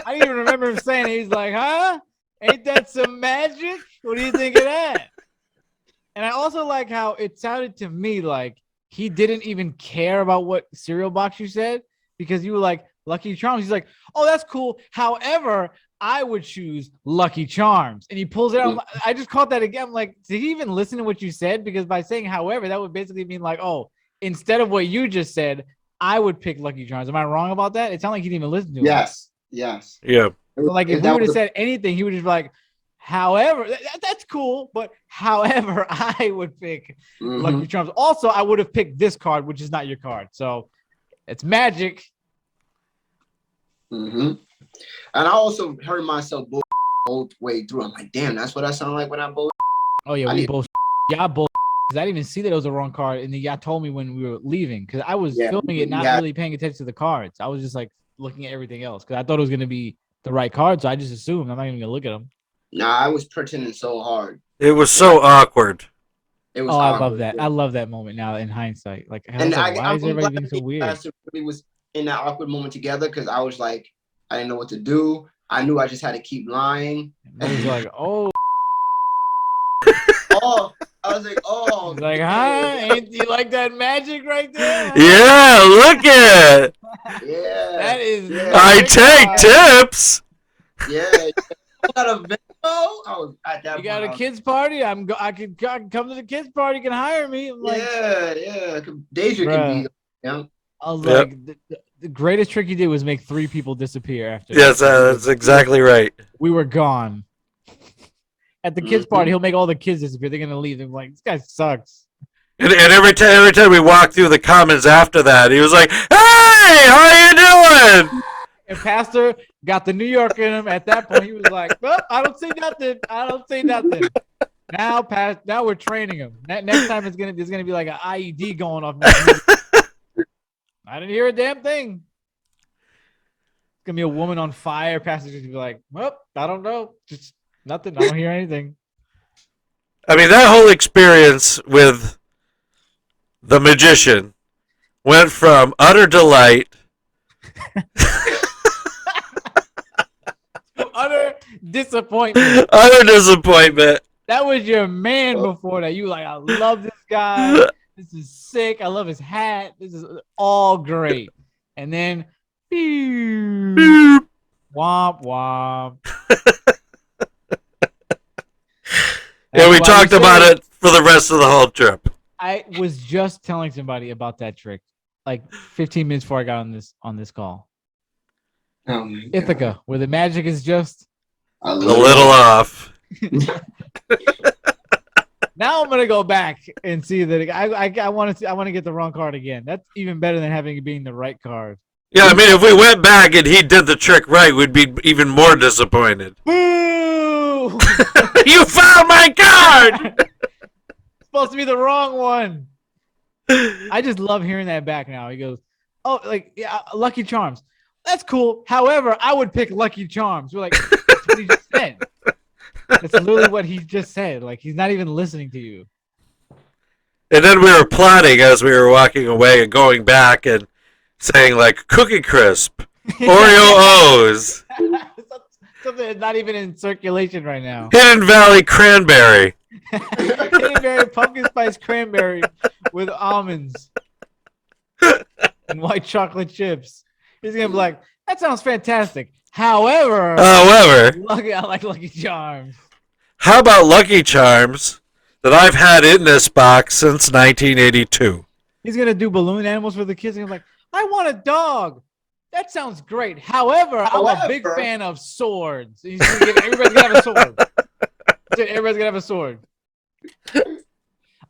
I didn't even remember him saying it. He's like, huh? Ain't that some magic? What do you think of that? And I also like how it sounded to me like he didn't even care about what cereal box you said because you were like, Lucky Charms. He's like, oh, that's cool. However, I would choose Lucky Charms. And he pulls it out. I just caught that again. I'm like, did he even listen to what you said? Because by saying however, that would basically mean like, oh, instead of what you just said, I would pick Lucky Charms. Am I wrong about that? It sounded like he didn't even listen to it. Yes. Yeah. So like if we That would have was- said anything, he would just be like, however, that's cool. But however, I would pick Mhm. Lucky Charms. Also, I would have picked this card, which is not your card. So it's magic. Mm-hmm. And I also heard myself bull both way through. I'm like, damn, that's what I sound like when I bull. Oh yeah, I we need- both. Yeah, both. Because I didn't even see that it was the wrong card, and then y'all told me when we were leaving because I was Yeah, filming it, not yeah. really paying attention to the cards. I was just like looking at everything else because I thought it was gonna be the right card, so I just assumed I'm not even gonna look at them. Nah, I was pretending so hard. It was so awkward. It was. Oh, I awkward, love that. yeah. I love that moment now in hindsight. Like, I was And like, why I'm is everybody glad being so me and weird? Pastor really was in that awkward moment together because I was like, I didn't know what to do. I knew I just had to keep lying. I was like, oh, Oh, I was like, oh, like, huh? Ain't you like that magic right there? Yeah, look at. yeah, That is. Yeah. I take tips. yeah. You got a Venmo? I was at that. You got point, I a was- kids party? I could come to the kids party. You can hire me. I'm like, yeah. Deja Bruh. can be. Yeah. I was Yep. like, the greatest trick you did was make 3 people disappear after. Yes, that's exactly right. We were gone. At the kids' Mhm. party, he'll make all the kids disappear. They're gonna leave. They're like, this guy sucks. And every time we walked through the comments after that, he was like, "Hey, how you doing?" And Pastor got the New York in him. At that point, he was like, well, I don't see nothing. I don't see nothing. Now we're training him. Next time there's gonna be like an IED going off. I didn't hear a damn thing. It's gonna be a woman on fire. Pastor's gonna be like, well, I don't know. Just nothing. I don't hear anything. I mean, that whole experience with the magician went from utter delight Utter disappointment. utter disappointment. That was your man before that. You were like, I love this guy. This is sick. I love his hat. This is all great. And then, womp womp. Yeah, we That's why talked about said- it for the rest of the whole trip. I was just telling somebody about that trick, like 15 minutes before I got on this call. Oh my God. Ithaca, where the magic is just. A A little off. Now I'm gonna go back and see that I want to get the wrong card again. That's even better than having it being the right card. Yeah, I mean, if we went back and he did the trick right, we'd be even more disappointed. Boo! You found my card! Supposed to be the wrong one. I just love hearing that back now. He goes, "Oh, like yeah, Lucky Charms. That's cool. However, I would pick Lucky Charms." We're like, "That's what he just said." That's literally what he just said. Like he's not even listening to you. And then we were plotting as we were walking away and going back and saying, like, Cookie Crisp, Oreo O's, Something that's not even in circulation right now. Hidden Valley Cranberry. Hidden Berry pumpkin spice cranberry with almonds and white chocolate chips. He's gonna be like, "That sounds fantastic." However, However, I like Lucky Charms. how about Lucky Charms that I've had in this box since 1982? He's gonna do balloon animals for the kids. And he's like, "I want a dog." That sounds great. However, I'm a big fan of swords. He's gonna give, everybody's gonna have a sword. Everybody's gonna have a sword.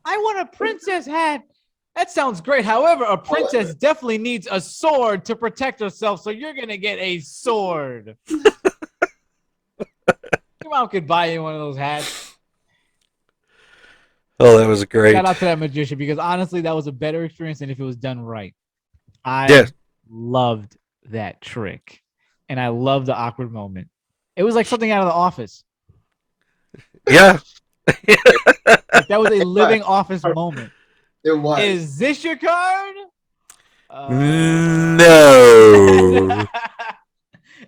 I want a princess hat. That sounds great. However, a princess definitely needs a sword to protect herself, so you're gonna get a sword. Your mom could buy you one of those hats. Oh, that was great. Shout out to that magician because honestly, that was a better experience than if it was done right. I Yes. loved that trick, and I loved the awkward moment. It was like something out of The Office. Yeah. Like, that was a living Office moment. It was. Is this your card? No.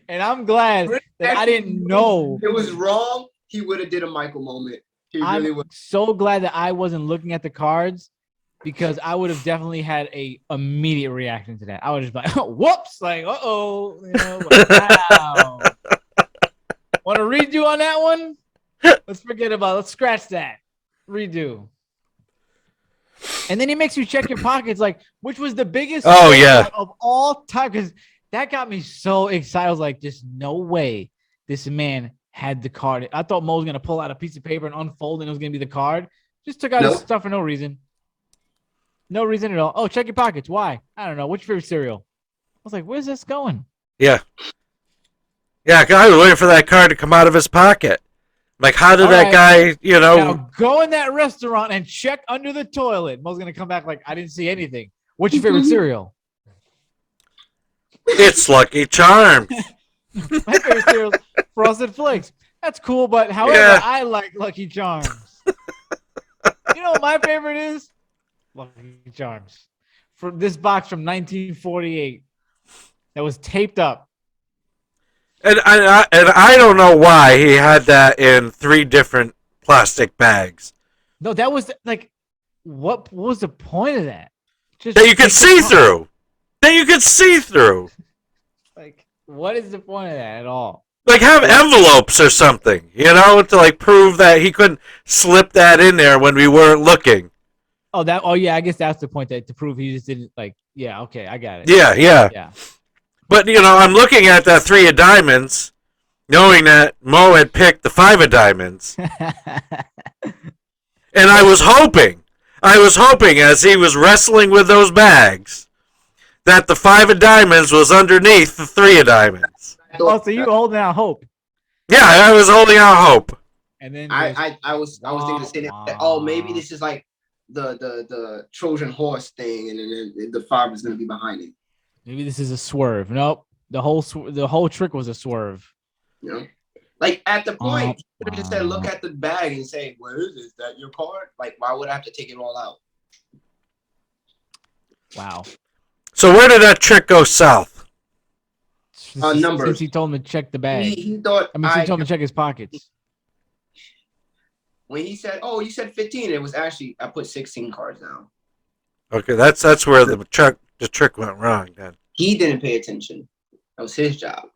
And I'm glad that I didn't know. It was wrong. He would have did a Michael moment. He really I'm would. so glad that I wasn't looking at the cards because I would have definitely had a immediate reaction to that. I would just be like, whoops, like, uh-oh. You know, like, wow. Want to redo on that one? Let's scratch that. Redo. And then he makes you check your pockets, like, which was the biggest of all time, because that got me so excited. I was like, there's no way this man had the card. I thought Mo was going to pull out a piece of paper and unfold, and it was going to be the card. Just took out his stuff for no reason. No reason at all. Oh, check your pockets. Why? I don't know. What's your favorite cereal? I was like, where's this going? Yeah. Yeah, I was waiting for that card to come out of his pocket. Like, how did that guy, you know... Now go in that restaurant and check under the toilet. Mo's going to come back like, I didn't see anything. What's your favorite cereal? It's Lucky Charms. My favorite cereal is Frosted Flakes. That's cool, but however, I like Lucky Charms. You know what my favorite is? Lucky Charms. For this box from 1948 that was taped up. And I don't know why he had that in 3 different plastic bags. No, that was like, what was the point of that? Just that you could see through. That you could see through. Like, what is the point of that at all? Like, have envelopes or something, you know, to like prove that he couldn't slip that in there when we weren't looking. Oh yeah, I guess that's the point, that to prove he just didn't, like, yeah, okay, I got it. Yeah. But, you know, I'm looking at that 3 of diamonds, knowing that Mo had picked the 5 of diamonds. And I was hoping as he was wrestling with those bags, that the 5 of diamonds was underneath the 3 of diamonds. Oh, so you were holding out hope. Yeah, I was holding out hope. And then I was thinking the same thing. Oh, maybe this is like the Trojan horse thing, and then the 5 is going to be behind it. Maybe this is a swerve. Nope. The whole trick was a swerve. Yeah. Like at the point, you could have just said, wow. look at the bag and say, "What is this? Is that your card?" Like, why would I have to take it all out? Wow. So where did that trick go south? Numbers. Since he told him to check the bag. He thought I mean, since he told him to check his pockets. when he said, "Oh, you said 15," it was actually I put 16 cards down. Okay, that's where the trick went wrong then. He didn't pay attention. That was his job.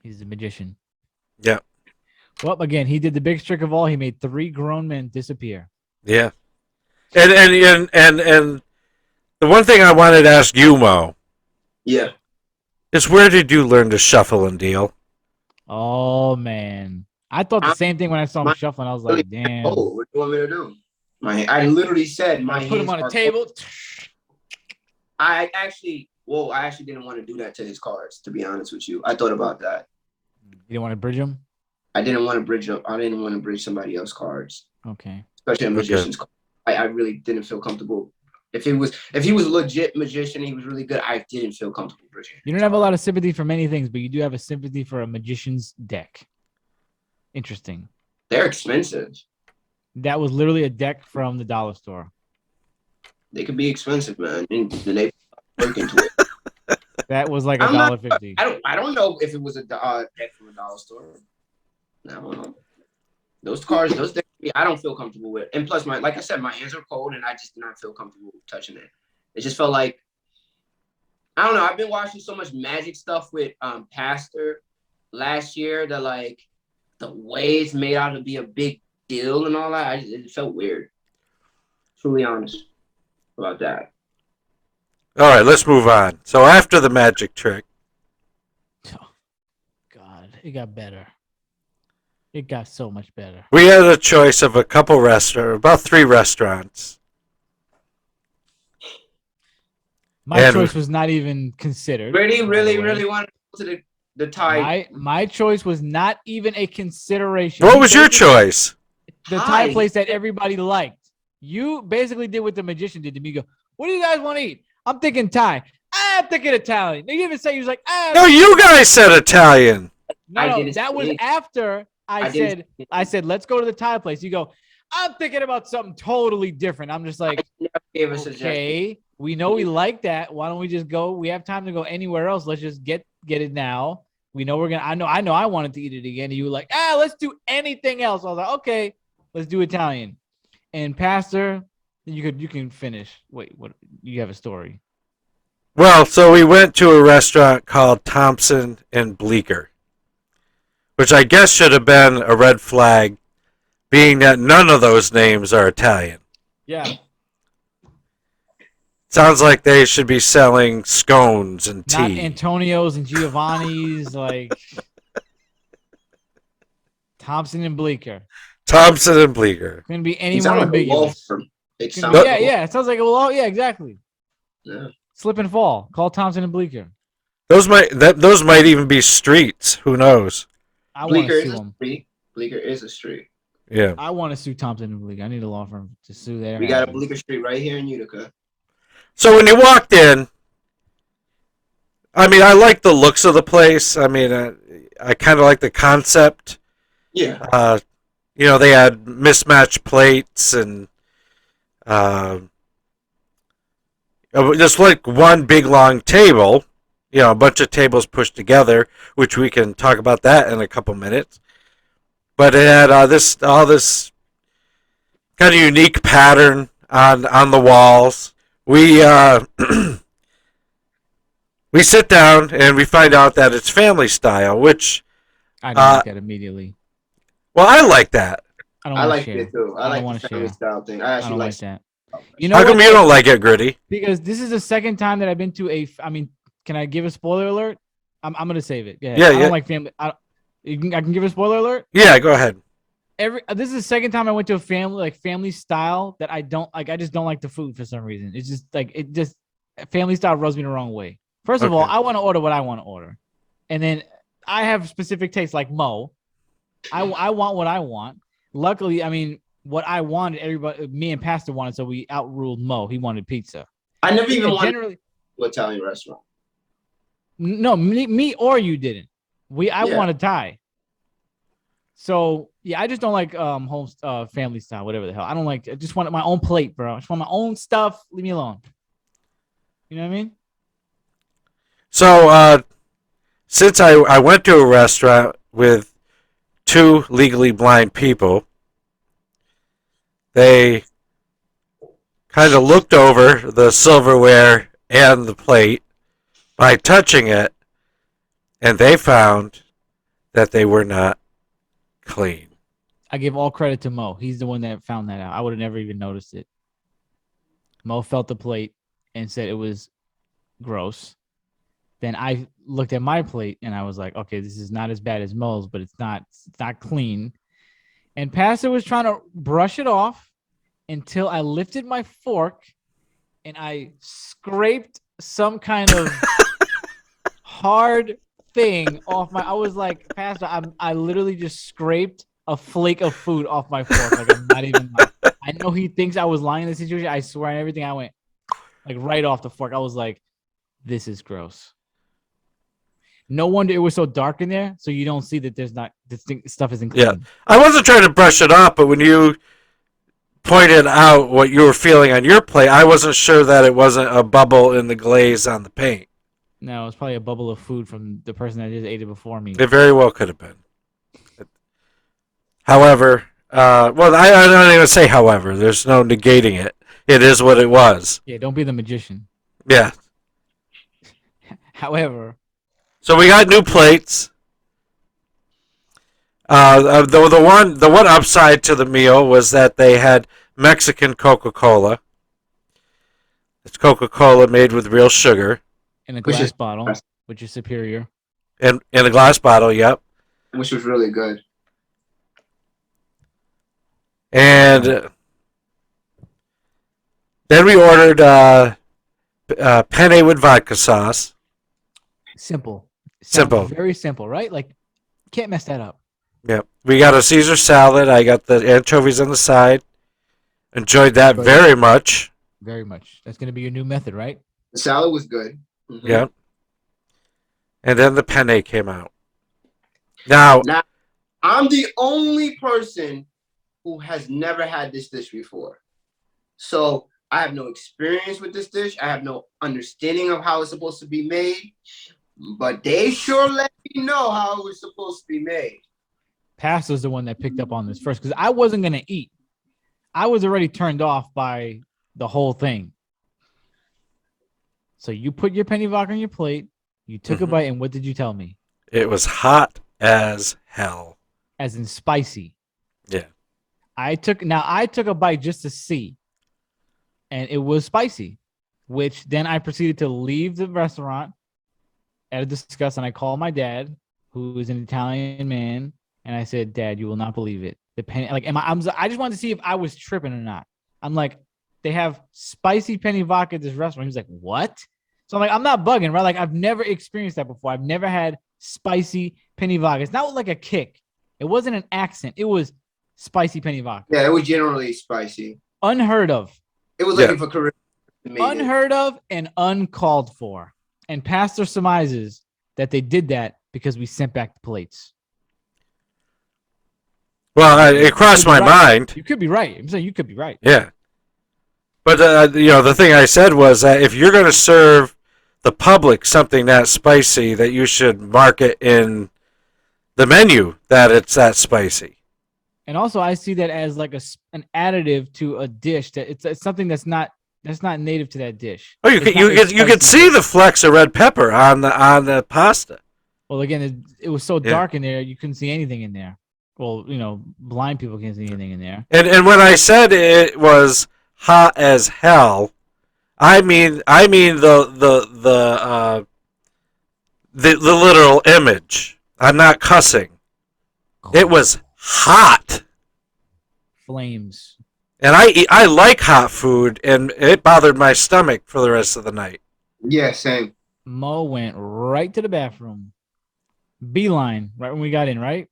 He's a magician. Yeah. Well, again, he did the biggest trick of all. He made 3 grown men disappear. Yeah. And the one thing I wanted to ask you, Mo, Yeah. is where did you learn to shuffle and deal? Oh man, I thought the same thing when I saw him shuffling. I was like, damn. Oh, what do you want me to do? I literally said my Put him on a table. I actually didn't want to do that to his cards, to be honest with you. I thought about that. You didn't want to bridge him? I didn't want to bridge up. I didn't want to bridge somebody else's cards, Okay. especially a magician's card. I really didn't feel comfortable. If he was a legit magician, he was really good. I didn't feel comfortable bridging. You don't have a lot of sympathy for many things, but you do have a sympathy for a magician's deck. Interesting. They're expensive. That was literally a deck from the dollar store. They could be expensive, man. And they work into it. That was like I'm not- $1.50. I don't know if it was a deck from a dollar store. I don't know. Those decks, I don't feel comfortable with. And plus, like I said, my hands are cold, and I just did not feel comfortable touching it. It just felt like, I don't know. I've been watching so much magic stuff with Pastor last year that like the way it's made out to be a big deal and all that. It felt weird. Truly honest about that. All right, let's move on. So after the magic trick, Oh, God, it got better. It got so much better. we had a choice of about 3 restaurants. My And- choice was not even considered. Really, by really, the way. really wanted to go to the Thai. My choice was not even a consideration. What He was your basically- choice? The Thai. Thai place that everybody liked. You basically did what the magician did to me. You go, what do you guys want to eat? I'm thinking Thai. I'm thinking Italian. They didn't even say, he was like, No, you guys said Italian. I no, didn't that was say- after I didn't- I said, let's go to the Thai place. You go, I'm thinking about something totally different. I'm just like, Never gave a suggestion. okay, we know we like that. Why don't we just go? We have time to go anywhere else. Let's just get it now. We know we're gonna. I know. I wanted to eat it again. And you were like, let's do anything else. I was like, okay, let's do Italian. And Pastor, you can finish. Wait, what? You have a story? Well, so we went to a restaurant called Thompson and Bleecker, which I guess should have been a red flag, being that none of those names are Italian. Yeah. Sounds like they should be selling scones and Not tea. Antonio's and Giovanni's, like Thompson and Bleecker. Thompson and Bleecker. Couldn't be any It more sounded like a law ambiguous. firm. It Couldn't- sounded like a- yeah. It sounds like yeah, exactly. Yeah. Slip and fall. Call Thompson and Bleecker. Those might even be streets. Who knows? I want Bleecker to is sue a them. street. Bleecker is a street. Yeah. I want to sue Thompson and Bleecker. I need a law firm to sue their. We got a asses. Bleecker Street right here in Utica. So when you walked in, I mean, I like the looks of the place. I mean, I kind of like the concept. Yeah. They had mismatched plates and just like one big long table, a bunch of tables pushed together, which we can talk about that in a couple minutes. But it had all this kind of unique pattern on the walls. We we sit down and we find out that it's family style, which I don't like that immediately. well, I like that. I don't I want like to share. it too. I don't like wanna the family share. style thing. I I actually don't like like that. You know How come what? you don't like it, Gritty? Because this is the second time that I've been to a. I mean, can I give a spoiler alert? I'm gonna save it. Yeah. Yeah, I yeah. don't like family. I can give a spoiler alert. Yeah, go ahead. This is the second time I went to a family style that I don't like. I just don't like the food for some reason. It's just like family style rubs me the wrong way. First of all, Okay. I want to order what I want to order, and then I have specific tastes like Mo. I want what I want. Luckily, I mean, what I wanted, me and Pastor wanted, so we outruled Mo. He wanted pizza. I never even And wanted generally, to Italian restaurant. no, me or you didn't. I Yeah. wanted Thai. So yeah, I just don't like home family style, whatever the hell. I don't like. I just want my own plate, bro. I just want my own stuff. Leave me alone. You know what I mean? So, since I went to a restaurant with two legally blind people, they kind of looked over the silverware and the plate by touching it, and they found that they were not clean. I give all credit to Mo. He's the one that found that out. I would have never even noticed it. Mo felt the plate and said it was gross. Then I looked at my plate and I was like, okay, this is not as bad as Mo's, but it's not clean. And Pastor was trying to brush it off until I lifted my fork and I scraped some kind of hard thing off my. I was like, Pastor, I literally just scraped a flake of food off my fork. Like, I'm not even lying. I know he thinks I was lying in this situation. I swear on everything. I went like right off the fork. I was like, this is gross. No wonder it was so dark in there, so you don't see that there's not this stuff isn't clean. Yeah, I wasn't trying to brush it off, but when you pointed out what you were feeling on your plate, I wasn't sure that it wasn't a bubble in the glaze on the paint. No, it's probably a bubble of food from the person that just ate it before me. It very well could have been. However, well, I don't even say however. There's no negating it. It is what it was. Yeah, don't be the magician. Yeah. However, so we got new plates. The one upside to the meal was that they had Mexican Coca-Cola. It's Coca-Cola made with real sugar. in a glass bottle, which is superior. In a glass bottle, yep. Which was really good. And then we ordered penne with vodka sauce. Simple. Simple. Very simple, right? Like, can't mess that up. Yep. We got a Caesar salad. I got the anchovies on the side. Enjoyed that very much. Very much. That's going to be your new method, right? The salad was good. Mm-hmm. Yep. And then the penne came out. Now, I'm the only person who has never had this dish before. So I have no experience with this dish. I have no understanding of how it's supposed to be made. But they sure let me know how it was supposed to be made. Pastor's the one that picked up on this first because I wasn't going to eat. I was already turned off by the whole thing. So you put your penny vodka on your plate. You took a bite, and what did you tell me? It was hot as hell. As in spicy. Yeah. I took a bite just to see, and it was spicy, which then I proceeded to leave the restaurant at a disgust, and I called my dad, who is an Italian man, and I said, "Dad, you will not believe it. The penny, like, I just wanted to see if I was tripping or not. I'm like, they have spicy penny vodka at this restaurant." He's like, "What?" So I'm like, I'm not bugging, right? Like, I've never experienced that before. I've never had spicy penny vodka. It's not like a kick. It wasn't an accent. It was spicy penny vodka. Yeah, it was generally spicy. Unheard of. It was looking for career. Unheard of and uncalled for. And Pastor surmises that they did that because we sent back the plates. Well, it crossed my mind. You could be right. I'm saying you could be right. Yeah. But, the thing I said was that if you're going to serve the public something that spicy, that you should mark it in the menu that it's that spicy. And also, I see that as like an additive to a dish. That it's something that's not native to that dish. Oh, you could see the flecks of red pepper on the pasta. Well, again, it was so dark in there, you couldn't see anything in there. Well, blind people can't see anything in there. And when I said it was hot as hell, I mean the literal image. I'm not cussing. It was hot. Flames. And I like hot food, and it bothered my stomach for the rest of the night. Yeah, same. Mo went right to the bathroom. Beeline, right when we got in, right?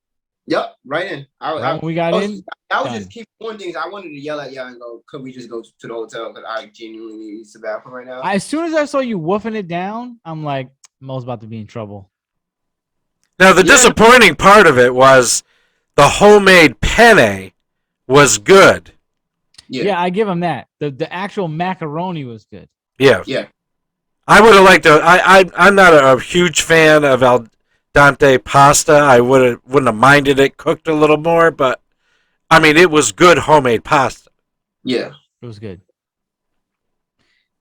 Yep, right in. When we got in. I was just keep one things. I wanted to yell at y'all and go, could we just go to the hotel? Because I genuinely need to use the bathroom right now. As soon as I saw you woofing it down, I'm like, Mo's about to be in trouble. Now, the disappointing part of it was the homemade penne was good. Yeah, I give him that. The actual macaroni was good. Yeah. Yeah. I would have liked to. I'm not a huge fan of al dente pasta. I wouldn't have minded it cooked a little more, but I mean it was good homemade pasta. Yeah. It was good.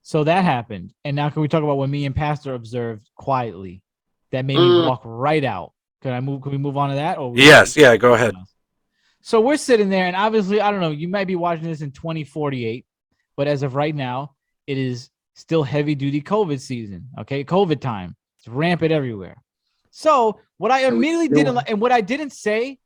So that happened, and now can we talk about what me and Pastor observed quietly that made me walk right out? Can we move on to that? Or Yes. Yeah. Go ahead. So we're sitting there, and obviously, I don't know. You might be watching this in 2048, but as of right now, it is still heavy-duty COVID season. Okay, COVID time. It's rampant everywhere. So what I immediately didn't like, and what I didn't say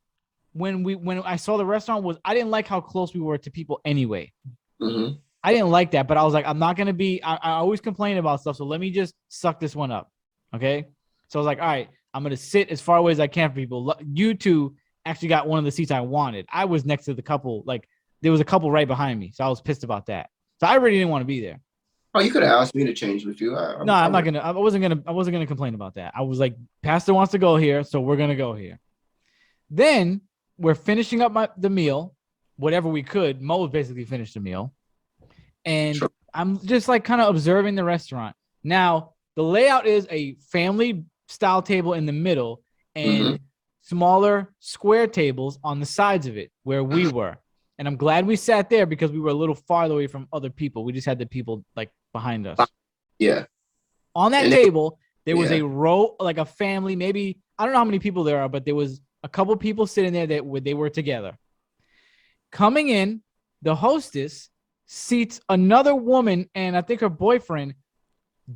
when I saw the restaurant was I didn't like how close we were to people anyway. Mm-hmm. I didn't like that, but I was like, I'm not gonna be. I always complain about stuff, so let me just suck this one up. Okay, so I was like, all right, I'm gonna sit as far away as I can from people. You two actually got one of the seats I wanted. I was next to the couple, like there was a couple right behind me, so I was pissed about that. So I really didn't want to be there. Oh, you could have asked me to change with you. No, I'm not gonna. I wasn't gonna complain about that. I was like, Pastor wants to go here, so we're gonna go here. Then we're finishing up the meal, whatever we could. Mo basically finished the meal, and Sure. I'm just like kind of observing the restaurant. Now the layout is a family style table in the middle, and smaller square tables on the sides of it where we were. And I'm glad we sat there because we were a little farther away from other people. We just had the people like behind us. Yeah. On that table, there was a row, like a family, maybe, I don't know how many people there are, but there was a couple people sitting there that they were together. Coming in, the hostess seats another woman and I think her boyfriend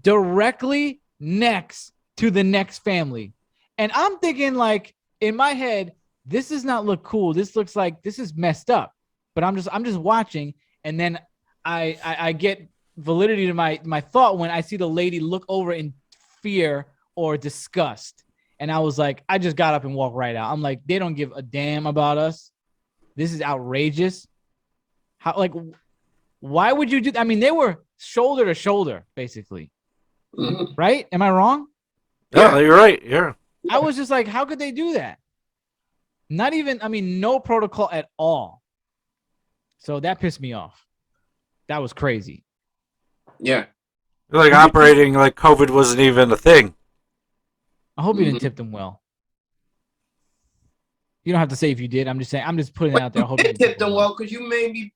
directly next to the next family. And I'm thinking like, in my head, this does not look cool. This looks like this is messed up. But I'm just watching, and then I get validity to my thought when I see the lady look over in fear or disgust. And I was like, I just got up and walked right out. I'm like, they don't give a damn about us. This is outrageous. How why would you do? I mean, they were shoulder to shoulder, basically. Mm-hmm. Right? Am I wrong? Yeah, you're right. Yeah. I was just like, how could they do that? Not even, I mean, no protocol at all. So that pissed me off. That was crazy. Yeah. Like operating like COVID wasn't even a thing. I hope you didn't tip them well. You don't have to say if you did. I'm just saying, I'm just putting it out there. I hope you did tip them well because you made me.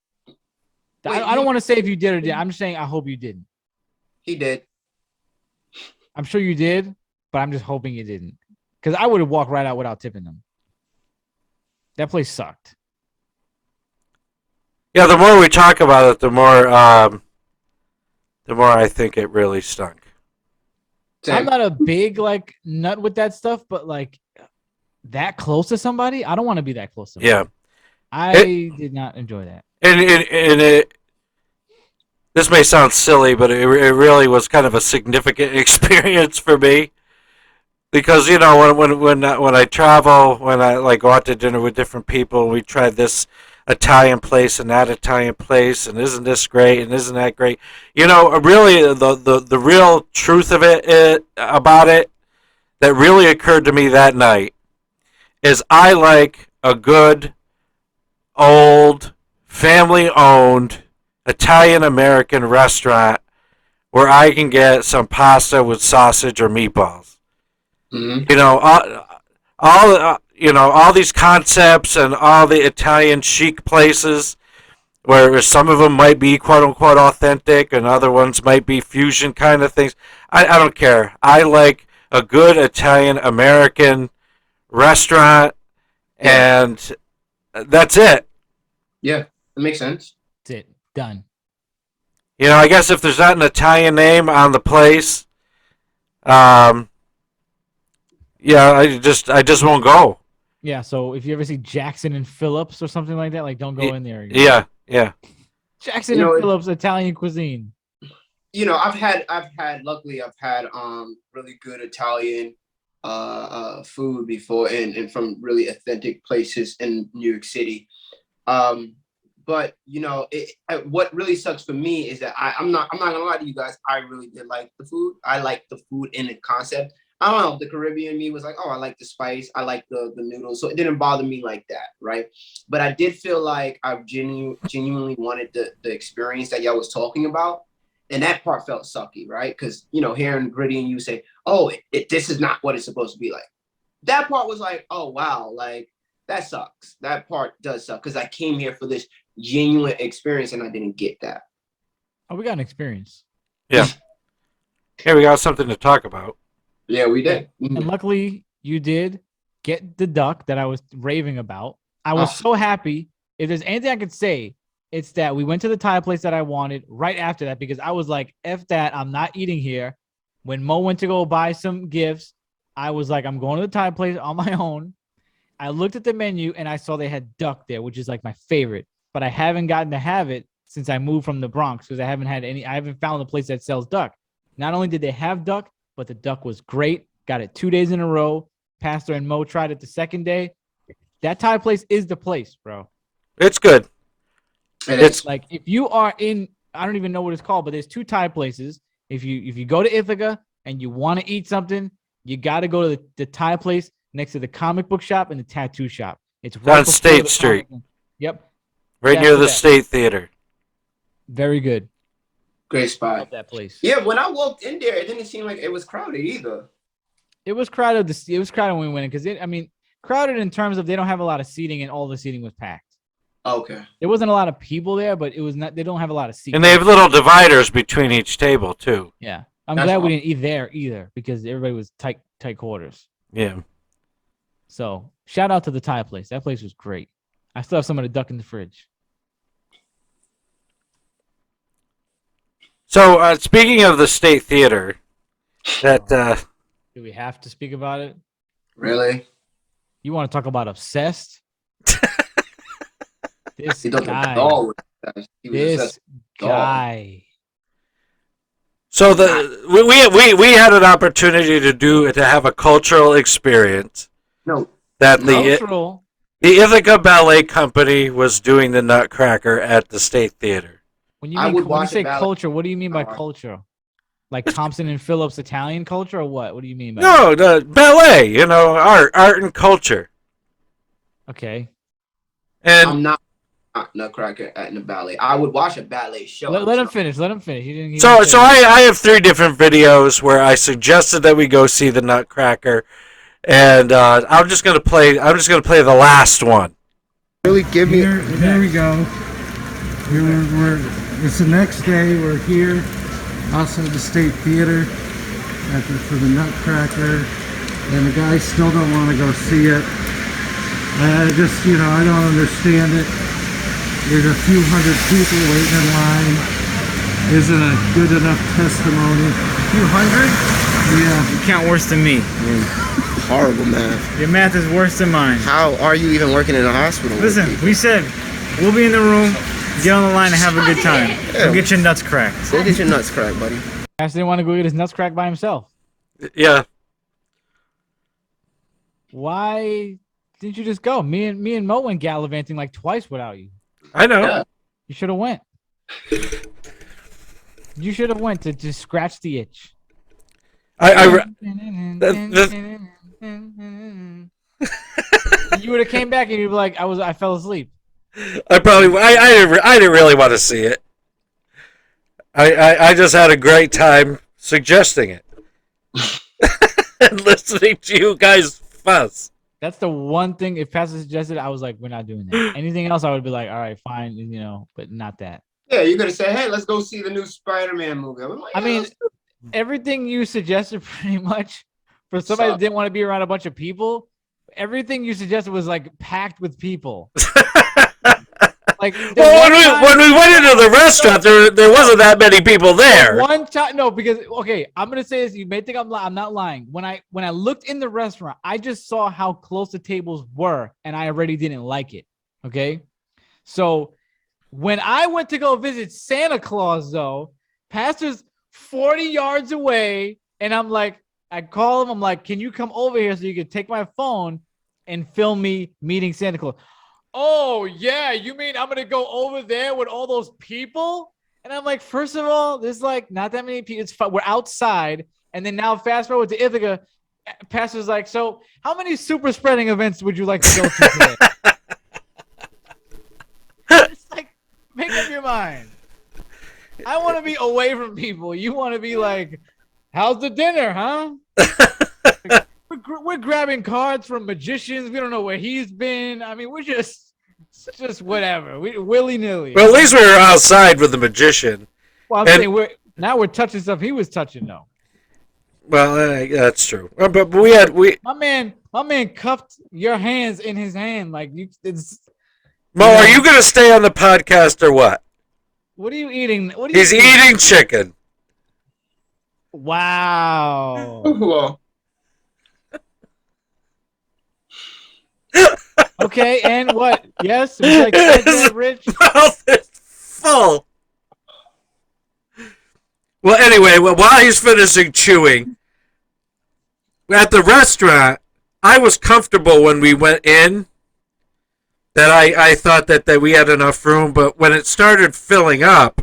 I don't want to say if you did or did. I'm just saying, I hope you didn't. He did. I'm sure you did, but I'm just hoping you didn't. Because I would have walked right out without tipping them. That place sucked. Yeah, the more we talk about it, the more I think it really stunk. I'm not a big like nut with that stuff, but like that close to somebody, I don't want to be that close to somebody. Yeah, I did not enjoy that. And this may sound silly, but it really was kind of a significant experience for me. Because when I travel, when I like go out to dinner with different people, we try this Italian place and that Italian place, and isn't this great and isn't that great? Really the real truth of it about it that really occurred to me that night is I like a good old family-owned Italian-American restaurant where I can get some pasta with sausage or meatballs. Mm-hmm. All these concepts and all the Italian chic places where some of them might be quote unquote authentic and other ones might be fusion kind of things. I don't care. I like a good Italian American restaurant, and that's it. Yeah, that makes sense. That's it. Done. I guess if there's not an Italian name on the place, I just won't go. Yeah, so if you ever see Jackson and Phillips or something like that, like don't go in there again. Yeah. Jackson and Phillips Italian cuisine. Luckily I've had really good Italian food before and from really authentic places in New York City. But what really sucks for me is that I'm not gonna lie to you guys. I really did like the food. I like the food in the concept. I don't know. The Caribbean me was like, oh, I like the spice. I like the noodles. So it didn't bother me like that, right? But I did feel like I genuinely wanted the experience that y'all was talking about. And that part felt sucky, right? Because, hearing Gritty and you say, oh, this is not what it's supposed to be like. That part was like, oh, wow, like, that sucks. That part does suck because I came here for this genuine experience and I didn't get that. Oh, we got an experience. Yeah. Yeah, we got something to talk about. Yeah, we did. And luckily, you did get the duck that I was raving about. I was so happy. If there's anything I could say, it's that we went to the Thai place that I wanted right after that because I was like, F that, I'm not eating here. When Mo went to go buy some gifts, I was like, I'm going to the Thai place on my own. I looked at the menu and I saw they had duck there, which is like my favorite. But I haven't gotten to have it since I moved from the Bronx because I haven't found a place that sells duck. Not only did they have duck, but the duck was great. Got it 2 days in a row. Pastor and Mo tried it the second day. That Thai place is the place, bro. It's good. It's like if you are in, I don't even know what it's called, but there's 2 Thai places. If you go to Ithaca and you want to eat something, you got to go to the Thai place next to the comic book shop and the tattoo shop. It's right on State Street. Yep. Right near the State Theater. Very good. Great spot. Love that place. Yeah, when I walked in there, it didn't seem like it was crowded either. It was crowded. It was crowded when we went in because crowded in terms of they don't have a lot of seating and all the seating was packed. Okay. There wasn't a lot of people there, but it was not. They don't have a lot of seats. And they have little dividers between each table too. Yeah, I'm glad we didn't eat there either because everybody was tight quarters. Yeah. So shout out to the Thai place. That place was great. I still have some of the duck in the fridge. So speaking of the State Theater, that do we have to speak about it? Really? You want to talk about obsessed? This guy. This guy. So we had an opportunity to have a cultural experience. No. That the Ithaca Ballet Company was doing the Nutcracker at the State Theater. When you say culture, what do you mean by culture? Like Thompson and Phillips Italian culture, or what? What do you mean by that? The ballet, art and culture. Okay. And I'm not Nutcracker at the ballet. I would watch a ballet show. Let him finish. Let him finish. So I have 3 different videos where I suggested that we go see the Nutcracker, and I'm just gonna play the last one. Really give me. Here we go. It's the next day. We're here, also at the State Theater, for the Nutcracker, and the guys still don't want to go see it. I don't understand it. There's a few hundred people waiting in line. Isn't a good enough testimony. A few hundred? Yeah. You count worse than me. Horrible math. Your math is worse than mine. How are you even working in a hospital? Listen, we said we'll be in the room, get on the line, and have a good time. Yeah. Go get your nuts cracked. Go get your nuts cracked, buddy. Pastor didn't want to go get his nuts cracked by himself. Yeah. Why didn't you just go? Me and Mo went gallivanting like twice without you. I know. Yeah. You should have went. You should have went to just scratch the itch. You would have came back and you'd be like, I fell asleep. I didn't really want to see it. I just had a great time suggesting it and listening to you guys fuss. That's the one thing. If Pastor suggested, I was like, we're not doing that. Anything else, I would be like, all right, fine, but not that. Yeah, you're gonna say, hey, let's go see the new Spider-Man movie. I'm like, yeah, everything you suggested pretty much for somebody that didn't want to be around a bunch of people. Everything you suggested was like packed with people. When we went into the restaurant, there wasn't that many people there. One time, no, because I'm gonna say this. You may think I'm not lying. When I looked in the restaurant, I just saw how close the tables were, and I already didn't like it. Okay, so when I went to go visit Santa Claus, though, Pastor's 40 yards away, and I'm like, I call him. I'm like, can you come over here so you can take my phone and film me meeting Santa Claus? Oh, yeah, you mean I'm going to go over there with all those people? And I'm like, first of all, there's like not that many people. We're outside. And then now fast forward to Ithaca. pastor's like, so how many super spreading events would you like to go to today? It's like, make up your mind. I want to be away from people. You want to be like, how's the dinner, huh? We're grabbing cards from magicians. We don't know where he's been. I mean, we're just whatever. We willy-nilly. Well, at least we were outside with the magician. Well, I'm saying we're touching stuff he was touching though. Well, that's true. But we my man cuffed your hands in his hand like you. Mo, are you gonna stay on the podcast or what? What are you eating? He's eating chicken. Wow. Well, Okay, and what? Yes, would you like to add that, Rich? Mouth is full. Well, anyway, while he's finishing chewing, at the restaurant, I was comfortable when we went in. That I thought that we had enough room, but when it started filling up,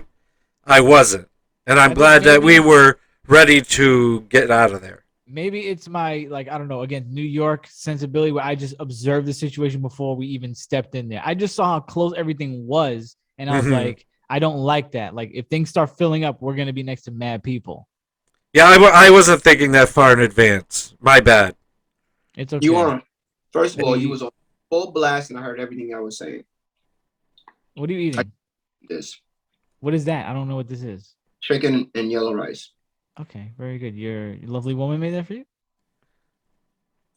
I wasn't. And I'm glad that we were ready to get out of there. Maybe it's my, like, I don't know, again, New York sensibility where I just observed the situation before we even stepped in there. I just saw how close everything was, and I was like, I don't like that. Like, if things start filling up, we're going to be next to mad people. Yeah, I wasn't thinking that far in advance. My bad. It's okay. you weren't. First of all, you was on full blast, and I heard everything I was saying. What are you eating? This What is that? I don't know what this is. chicken and yellow rice. Okay, very good. Your lovely woman made that for you?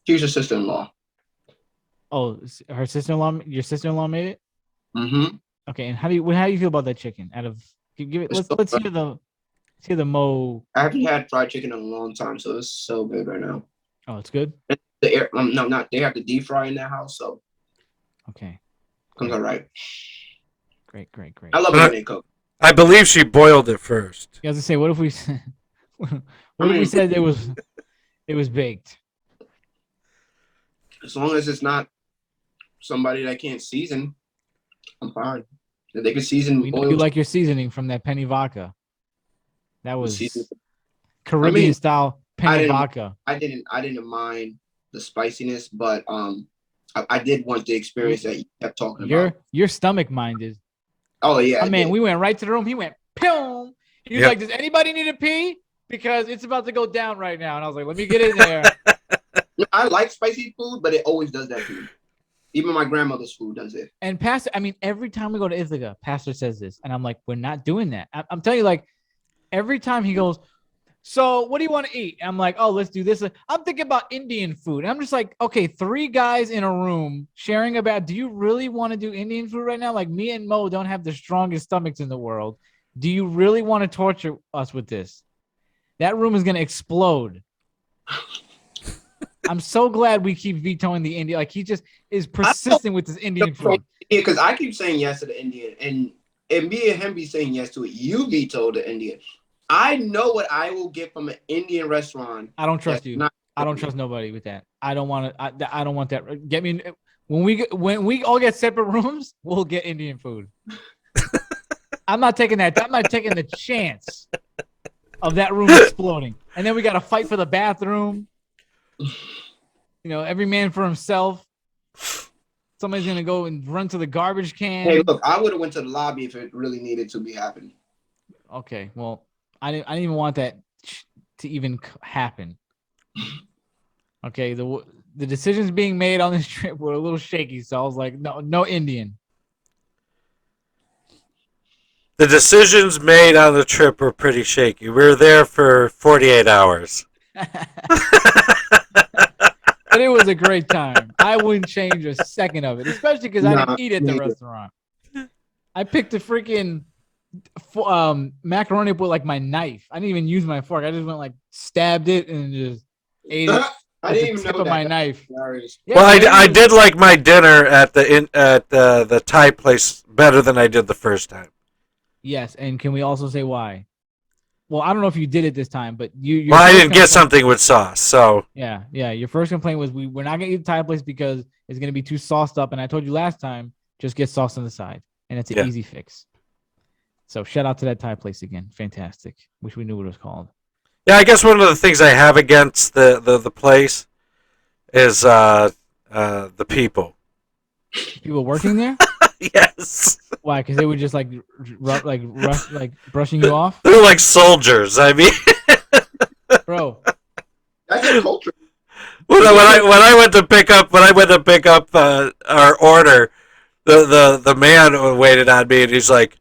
She's your sister-in-law. Oh, her sister-in-law, your sister-in-law made it? Mm-hmm. Okay, and how do you feel about that chicken? Out of give it, let's hear the Mo. I haven't had fried chicken in a long time, so it's so good right now. Oh, it's good. The air, no, not they have the deep fry in that house, so Okay, comes all right. great. I love it when they cook. I believe she boiled it first. I was gonna say, what if we if we said it was baked? As long as it's not somebody that can't season, I'm fine. If they can season, We know you like your seasoning from that penny vodka. That was season. Caribbean style penny I vodka. didn't mind the spiciness, but I did want the experience that you kept talking about. Your stomach minded. Oh yeah, I mean, we went right to the room. He went, pew. He was like, "Does anybody need a pee? Because it's about to go down right now." And I was like, "Let me get in there." I like spicy food, but it always does that to me. Even my grandmother's food does it. And Pastor, I mean, every time we go to Ithaca, Pastor says this, and I'm like, "We're not doing that." I'm telling you, like, every time he goes, "So what do you want to eat?" And I'm like, "Oh, let's do this." I'm thinking about Indian food. And I'm just like, okay, 3 guys in a room sharing about, do you really want to do Indian food right now? Like, me and Mo don't have the strongest stomachs in the world. Do you really want to torture us with this? That room is going to explode. I'm so glad we keep vetoing the Indian. Like, he just is persistent with this Indian food. Yeah, because I keep saying yes to the Indian, and me and him be saying yes to it. You veto the Indian. I know what I will get from an Indian restaurant. I don't trust you. I don't trust nobody with that. I don't want to. I don't want that. Get me when we all get separate rooms. We'll get Indian food. I'm not taking that. I'm not taking the chance of that room exploding. And then we got to fight for the bathroom. You know, every man for himself. Somebody's gonna go and run to the garbage can. Hey, look, I would have went to the lobby if it really needed to be happening. Okay, well, I didn't even want that to even happen. Okay, the decisions being made on this trip were a little shaky, so I was like, no Indian. The decisions made on the trip were pretty shaky. We were there for 48 hours. But it was a great time. I wouldn't change a second of it, especially because I didn't eat at the restaurant. I picked a freaking macaroni with like my knife. I didn't even use my fork. I just went like stabbed it and just ate it. I didn't even know of my knife. Yeah, well, I did like my dinner at the Thai place better than I did the first time. Yes, and can we also say why? Well, I don't know if you did it this time, but you. Well, I didn't get something with sauce, so. Yeah. Your first complaint was we're not gonna eat the Thai place because it's gonna be too sauced up, and I told you last time just get sauce on the side, and it's an easy fix. So shout out to that Thai place again, fantastic. Wish we knew what it was called. Yeah, I guess one of the things I have against the place is the people. People working there? Yes. Why? Because they would just like rush, like brushing you off, They're like soldiers. I mean, bro. That's a culture. when I went to pick up our order, the man waited on me and he's like,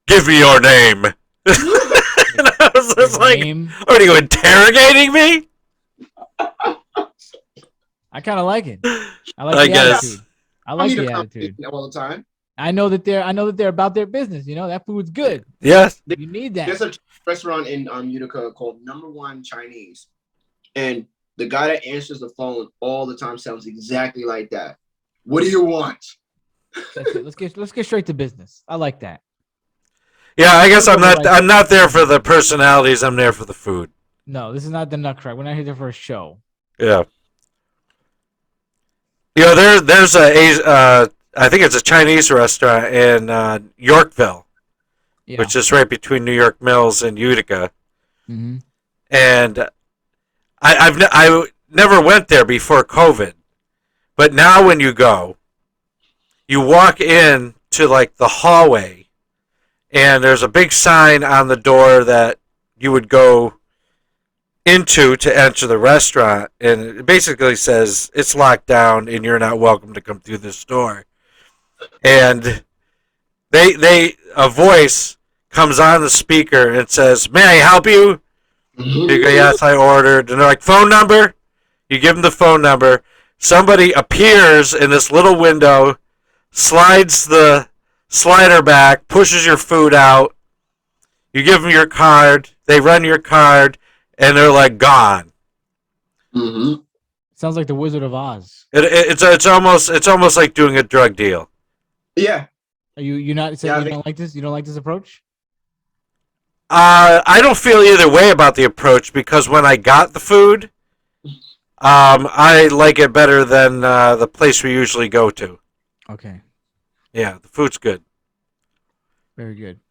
"Give me your name." And I was just like, Name. "Are you interrogating me?" I kind of like it. I like I the guess. attitude. I I like need the a attitude. conversation all the time. I know that they're about their business. You know that food's good. Yes. You need that. There's a restaurant in Utica called Number One Chinese, and the guy that answers the phone all the time sounds exactly like that. What do you want? That's it. Let's get straight to business. I like that. Yeah, I guess I'm Right. not there for the personalities. I'm there for the food. No, this is not the Nutcracker. We're not here for a show. Yeah. You know, there's I think it's a Chinese restaurant in Yorkville, Yeah. which is right between New York Mills and Utica. Mm-hmm. And I never went there before COVID, but now when you go, you walk in to like the hallway, and there's a big sign on the door that you would go into to enter the restaurant, and it basically says it's locked down and you're not welcome to come through this door. And a voice comes on the speaker and says, "May I help you?" You go, "Yes, I ordered." And they're like, "Phone number?" You give them the phone number. Somebody appears in this little window, slides the slider back, pushes your food out. You give them your card. They run your card, and they're like gone. Mm-hmm. Sounds like the Wizard of Oz. It's almost like doing a drug deal. Yeah. Are you not saying Yeah, you don't like this? You don't like this approach? I don't feel either way about the approach because when I got the food, I like it better than the place we usually go to. Okay. Yeah, the food's good. Very good.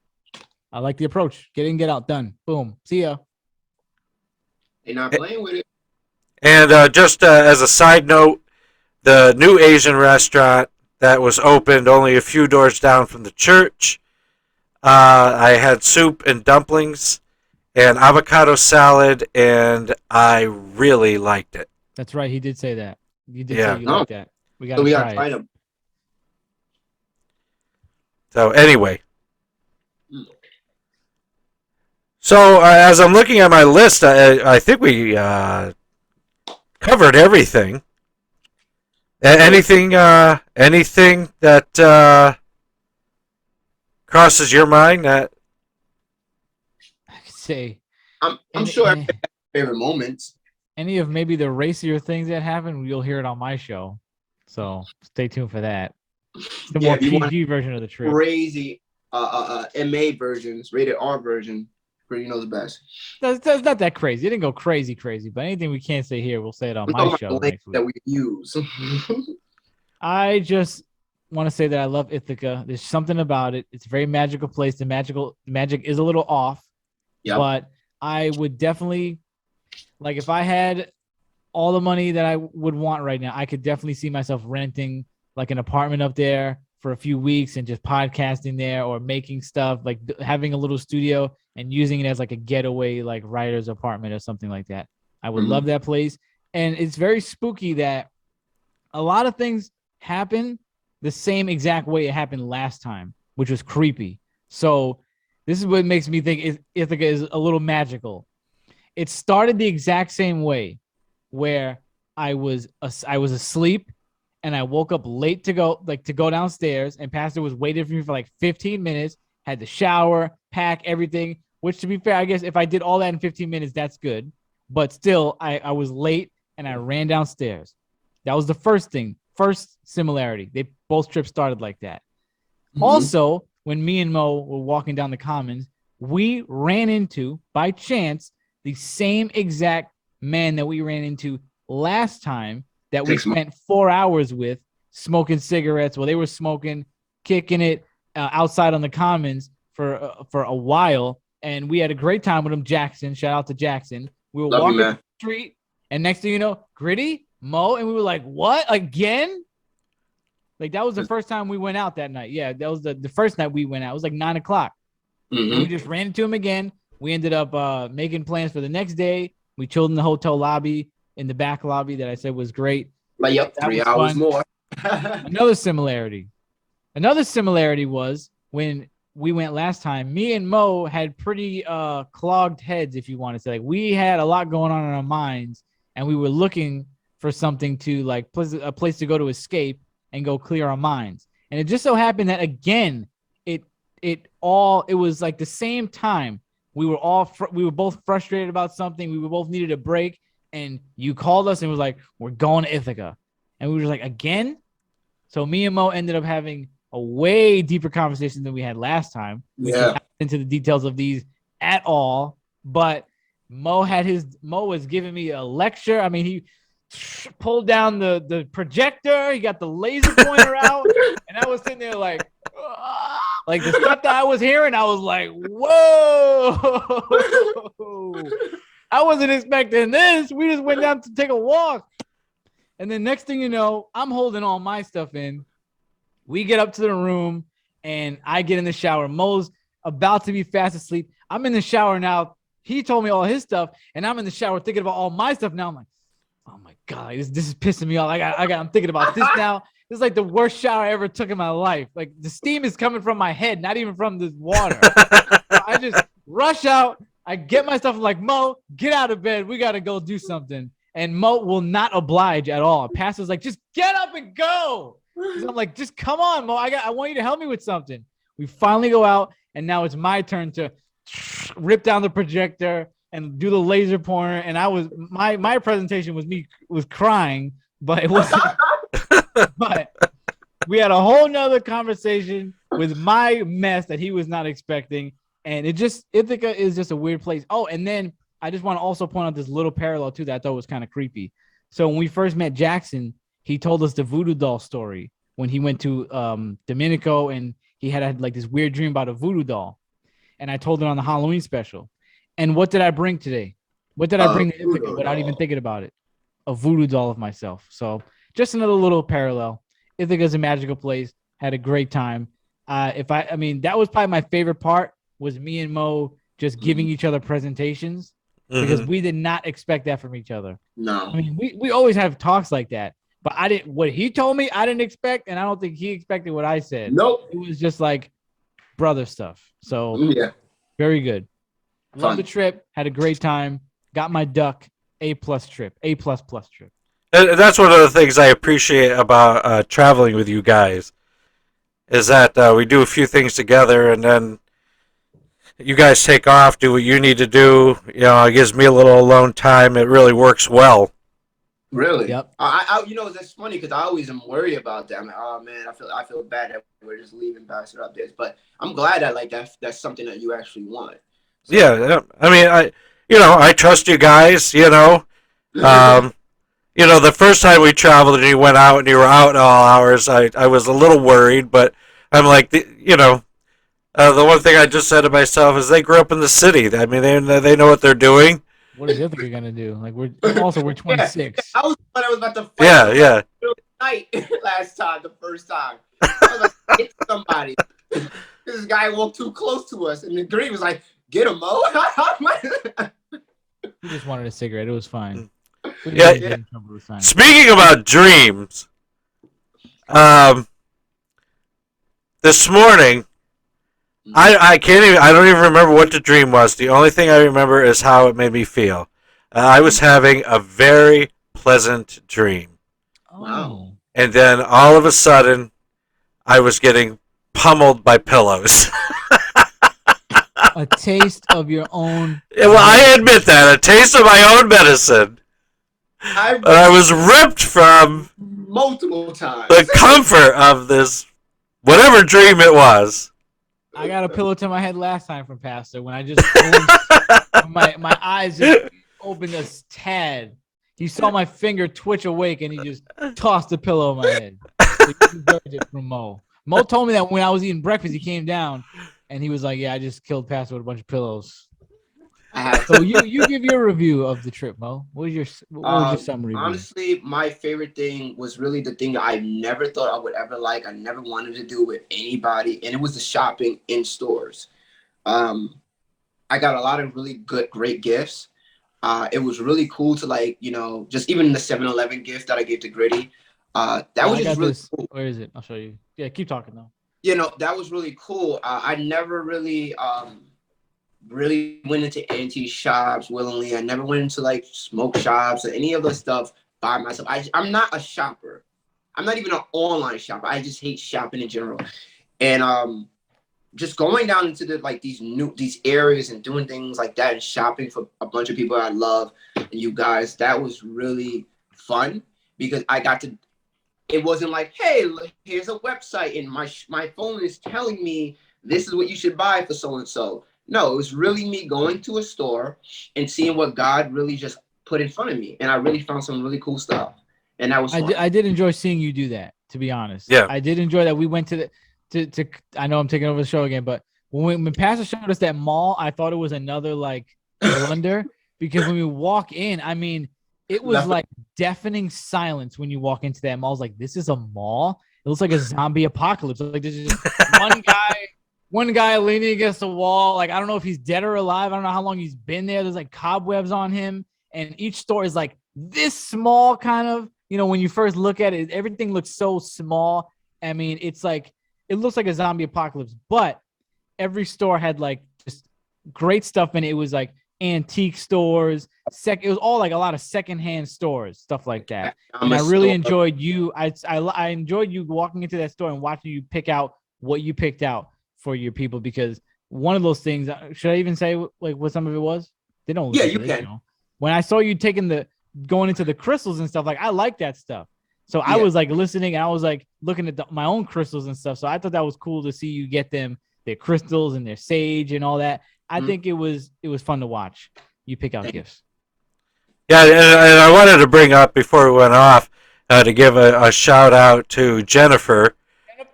I like the approach. Get in, get out, done. Boom. See ya. They're not playing with it. And just as a side note, the new Asian restaurant that was opened only a few doors down from the church, I had soup and dumplings and avocado salad, and I really liked it. That's right. He did say that. You did Yeah. say you like that. We got So to we try gotta try it. them. So anyway. So as I'm looking at my list, I think we covered everything. Anything that crosses your mind that? I could say I'm any- sure any- everybody has favorite moments. any of maybe the racier things that happen, you'll hear it on my show. So stay tuned for that. It's the Yeah, more if you want PG version of the trip. Crazy MA versions, rated R version, where you know the best. That's not that crazy. It didn't go crazy, but anything we can't say here, we'll say it on I'm my talking show about the next language week. that we use. I just want to say that I love Ithaca. There's something about it. It's a very magical place. The magic is a little off, Yep. but I would definitely, like, if I had all the money that I would want right now, I could definitely see myself renting like an apartment up there for a few weeks and just podcasting there or making stuff, like having a little studio and using it as like a getaway, like writer's apartment or something like that. I would love that place. And it's very spooky that a lot of things happen the same exact way it happened last time, which was creepy. So this is what makes me think Ithaca is a little magical. It started the exact same way, where I was asleep and I woke up late to go downstairs, and Pastor was waiting for me for like 15 minutes, had to shower, pack everything, which, to be fair, I guess if I did all that in 15 minutes, that's good. But still, I was late and I ran downstairs. That was the first similarity. Both trips started like that. Also, when me and Mo were walking down the Commons, we ran into, by chance, the same exact man that we ran into last time that we spent 4 hours with smoking cigarettes. Well, they were smoking, kicking it outside on the Commons for a while. and we had a great time with him. Jackson, shout out to Jackson. We were Love you, walking man. down the street, and next thing you know, Gritty, Mo, and we were like, "What again?" Like that was the first time we went out that night. Yeah, that was the first night we went out. It was like 9 o'clock. And we just ran into him again. We ended up making plans for the next day. We chilled in the hotel lobby, in the back lobby that I said was great. Like, yep, That 3 was hours fun. more. Another similarity was when we went last time. Me and Mo had pretty clogged heads, if you want to say. Like we had a lot going on in our minds, and we were looking for something to like a place to go to escape and go clear our minds. And it just so happened that again, it was like the same time. We were both frustrated about something. We were both needed a break, and you called us and was like, "We're going to Ithaca," and we were like, "Again?" So me and Mo ended up having a way deeper conversation than we had last time. We didn't get into the details of these at all, but Mo was giving me a lecture. I mean, he pulled down the projector. He got the laser pointer out, and I was sitting there like the stuff that I was hearing. I was like, "Whoa!" I wasn't expecting this. We just went down to take a walk. And then next thing you know, I'm holding all my stuff in. We get up to the room, and I get in the shower. Mo's about to be fast asleep. I'm in the shower now. He told me all his stuff, and I'm in the shower thinking about all my stuff. Now I'm like, oh, my God, this is pissing me off. I'm thinking about this now. This is like the worst shower I ever took in my life. Like, the steam is coming from my head, not even from the water. So I just rush out. I get my stuff. I'm like, Mo, get out of bed. We got to go do something. And Mo will not oblige at all. Pastor's like, just get up and go. So I'm like, just come on, Mo. I want you to help me with something. We finally go out, and now it's my turn to rip down the projector and do the laser pointer. And I was my presentation was crying, but it wasn't. But we had a whole nother conversation with my mess that he was not expecting. And Ithaca is just a weird place. Oh, and then I just want to also point out this little parallel too that I thought was kind of creepy. So when we first met Jackson, he told us the voodoo doll story when he went to Dominico, and he had like this weird dream about a voodoo doll. And I told it on the Halloween special. And what did I bring today? What did I bring to Ithaca without even thinking about it? A voodoo doll of myself. So just another little parallel. Ithaca is a magical place. Had a great time. I mean, that was probably my favorite part, was me and Mo just giving each other presentations, because we did not expect that from each other. No. I mean, we always have talks like that, but what he told me, I didn't expect, and I don't think he expected what I said. Nope. It was just like brother stuff. So yeah, very good. Fun. Love the trip. Had a great time. Got my duck. A+ trip. A++ trip. That's one of the things I appreciate about traveling with you guys, is that we do a few things together, and then you guys take off, do what you need to do. You know, it gives me a little alone time. It really works well. Really? Yep. That's funny because I always am worried about that. I'm like, oh man, I feel bad that we're just leaving bastard updates. But I'm glad that that's something that you actually want. So. Yeah, I mean, I trust you guys. The first time we traveled and you went out and you were out at all hours, I was a little worried, but I'm like, the one thing I just said to myself is they grew up in the city. I mean, they know what they're doing. What is Ithaca gonna do? Like we're 26. Yeah, I was about to fight. Yeah. Night last time, the first time. I was like, hit somebody. This guy walked too close to us, and the green was like, "Get him, Mo." He just wanted a cigarette. It was fine. Yeah. Speaking about dreams, this morning, I don't even remember what the dream was. The only thing I remember is how it made me feel. I was having a very pleasant dream. Wow. And then all of a sudden, I was getting pummeled by pillows. A taste of your own. Well, I admit that. A taste of my own medicine. I was ripped from multiple times the comfort of this, whatever dream it was. I got a pillow to my head last time from Pastor when I just opened, my eyes just opened a tad. He saw my finger twitch awake, and he just tossed the pillow on my head. He deserved it from Mo. Mo told me that when I was eating breakfast, he came down and he was like, "Yeah, I just killed Pastor with a bunch of pillows." I had So you give your review of the trip, Mo. What was your summary? Honestly, my favorite thing was really the thing I never thought I would ever like. I never wanted to do with anybody, and it was the shopping in stores. I got a lot of really great gifts. It was really cool to just even the 7-Eleven gift that I gave to Gritty. That was just really cool. Where is it? I'll show you. Yeah, keep talking though. That was really cool. I never really went into antique shops willingly. I never went into like smoke shops or any of the stuff by myself. I'm not a shopper. I'm not even an online shopper. I just hate shopping in general. And just going down into these areas and doing things like that and shopping for a bunch of people I love and you guys, that was really fun because I got to. It wasn't like, hey, here's a website and my phone is telling me this is what you should buy for so and so. No, it was really me going to a store and seeing what God really just put in front of me, and I really found some really cool stuff. And that was fun. I did enjoy seeing you do that. To be honest, Yeah, I did enjoy that. We went to I know I'm taking over the show again, but when Pastor showed us that mall, I thought it was another like blunder because when we walk in, I mean, it was like deafening silence when you walk into that mall. I was like, this is a mall. It looks like a zombie apocalypse. Like there's just one guy leaning against the wall. Like I don't know if he's dead or alive. I don't know how long he's been there. There's like cobwebs on him, and each store is like this small, kind of. When you first look at it, everything looks so small. I mean, it's like. It looks like a zombie apocalypse, but every store had like just great stuff in it. It was like antique stores. It was all like a lot of secondhand stores, stuff like that. And I really enjoyed you. I enjoyed you walking into that store and watching you pick out what you picked out for your people because one of those things. Should I even say like what some of it was? They don't. Yeah, you can. When I saw you going into the crystals and stuff, like I like that stuff. So I was like listening and I was like looking at my own crystals and stuff. So I thought that was cool to see you get them their crystals and their sage and all that. I think it was fun to watch you pick out gifts. Yeah, and I wanted to bring up before we went off to give a shout out to Jennifer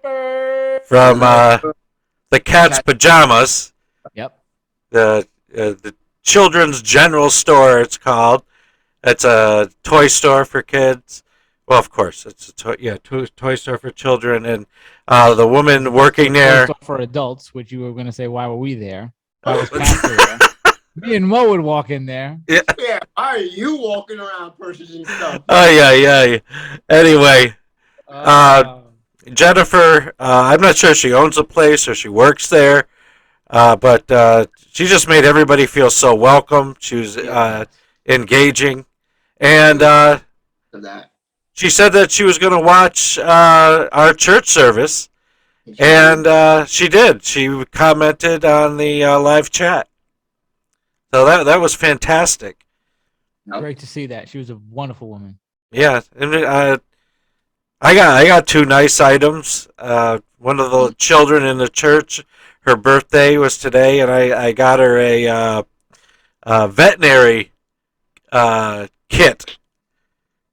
from the Cat's Pajamas. Yep. The Children's General Store, it's called. It's a toy store for kids. Well, of course, it's a toy store for children, and the woman working there for adults. Which you were going to say, why were we there? Why was Pastor there? Me and Mo would walk in there. Yeah. Why are you walking around purchasing stuff? Oh yeah. Anyway, Jennifer, I'm not sure if she owns the place or she works there, but she just made everybody feel so welcome. She was engaging, and she said that she was going to watch our church service, and she did. She commented on the live chat. So that was fantastic. Great to see that. She was a wonderful woman. Yeah, and I got two nice items. One of the children in the church, her birthday was today, and I got her a veterinary kit.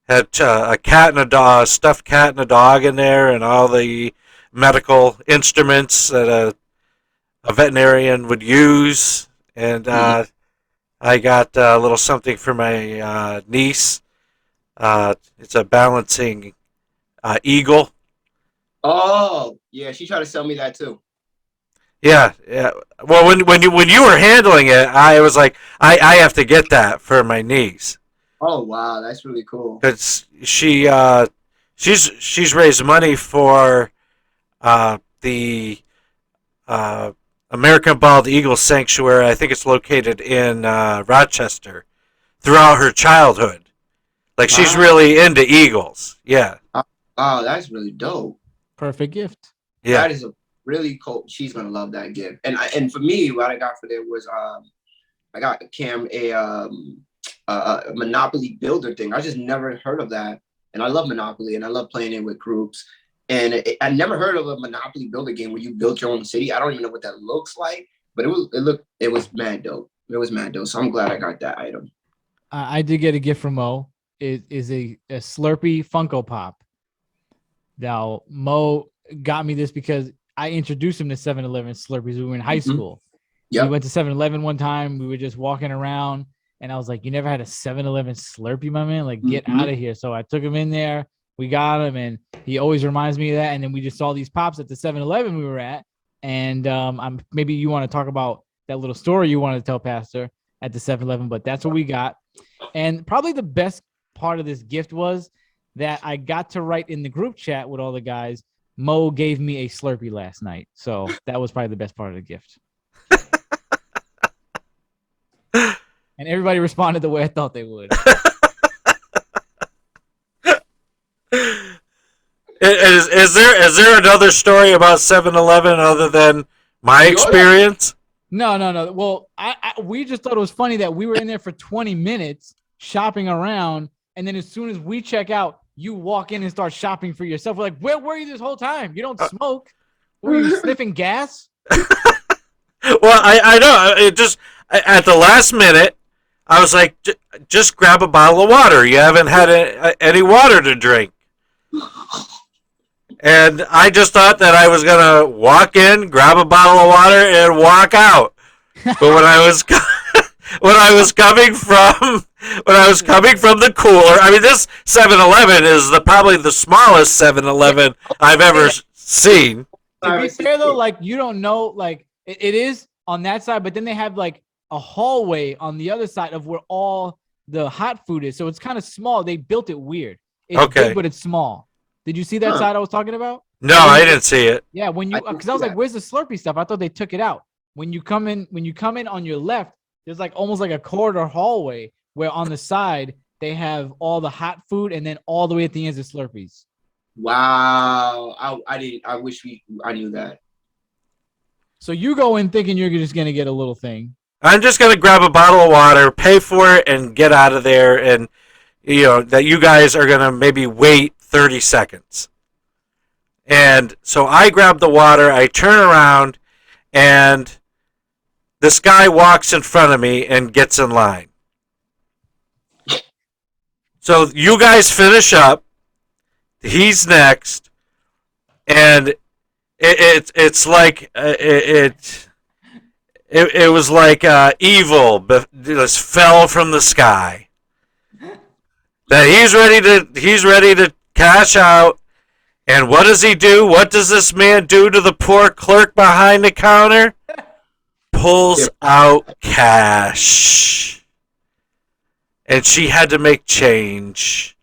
Had a cat and a dog, stuffed cat and a dog in there, and all the medical instruments that a veterinarian would use. And I got a little something for my niece. It's a balancing eagle. Oh, yeah, she tried to sell me that too. Yeah. Well, when you were handling it, I was like, I have to get that for my niece. Oh wow, that's really cool. Because she's raised money for the American Bald Eagle Sanctuary. I think it's located in Rochester. Throughout her childhood, like she's really into eagles. Yeah. Oh, that's really dope. Perfect gift. Yeah. That is a really cool. She's gonna love that gift. And for me, what I got for there was I got Cam a Monopoly builder thing. I just never heard of that, and I love Monopoly, and I love playing it with groups. And I never heard of a Monopoly builder game where you built your own city. I don't even know what that looks like, but it was mad dope. It was mad dope. So I'm glad I got that item. I did get a gift from Mo. It is a Slurpee Funko Pop. Now Mo got me this because I introduced him to 7-Eleven Slurpees. We were in high school. Yep. We went to 7-Eleven one time. We were just walking around, and I was like, "You never had a 7-Eleven Slurpee, my man? Like, get out of here!" So I took him in there. We got him, and he always reminds me of that. And then we just saw these pops at the 7-Eleven we were at, and maybe you want to talk about that little story you wanted to tell, Pastor, at the 7-Eleven, but that's what we got. And probably the best part of this gift was that I got to write in the group chat with all the guys, Mo gave me a Slurpee last night. So that was probably the best part of the gift. And everybody responded the way I thought they would. Is there another story about 7-Eleven other than my experience? No. Well, we just thought it was funny that we were in there for 20 minutes shopping around, and then as soon as we check out, you walk in and start shopping for yourself. We're like, where were you this whole time? You don't smoke. Were you sniffing gas? Well, I know. It just at the last minute, I was like, just grab a bottle of water. You haven't had any water to drink. And I just thought that I was going to walk in, grab a bottle of water, and walk out. But when I was coming from the cooler, I mean, this 7-Eleven is probably the smallest 7-Eleven I've ever seen. To be fair, though, like, you don't know, like, it is on that side, but then they have, like, a hallway on the other side of where all the hot food is. So it's kind of small. They built it weird. It's big, but it's small. Did you see that side I was talking about? No, I didn't see it. Yeah, because I was like, "Where's the Slurpee stuff?" I thought they took it out. When you come in on your left, there's like almost like a corridor hallway where on the side they have all the hot food, and then all the way at the end is the Slurpees. Wow, I wish I knew that. So you go in thinking you're just gonna get a little thing. I'm just gonna grab a bottle of water, pay for it, and get out of there. And that you guys are gonna maybe wait 30 seconds. And so I grab the water, I turn around, and this guy walks in front of me and gets in line. So you guys finish up. He's next, and it's like it was like evil just fell from the sky. That he's ready to cash out. And what does he do? What does this man do to the poor clerk behind the counter? Pulls out cash. And she had to make change.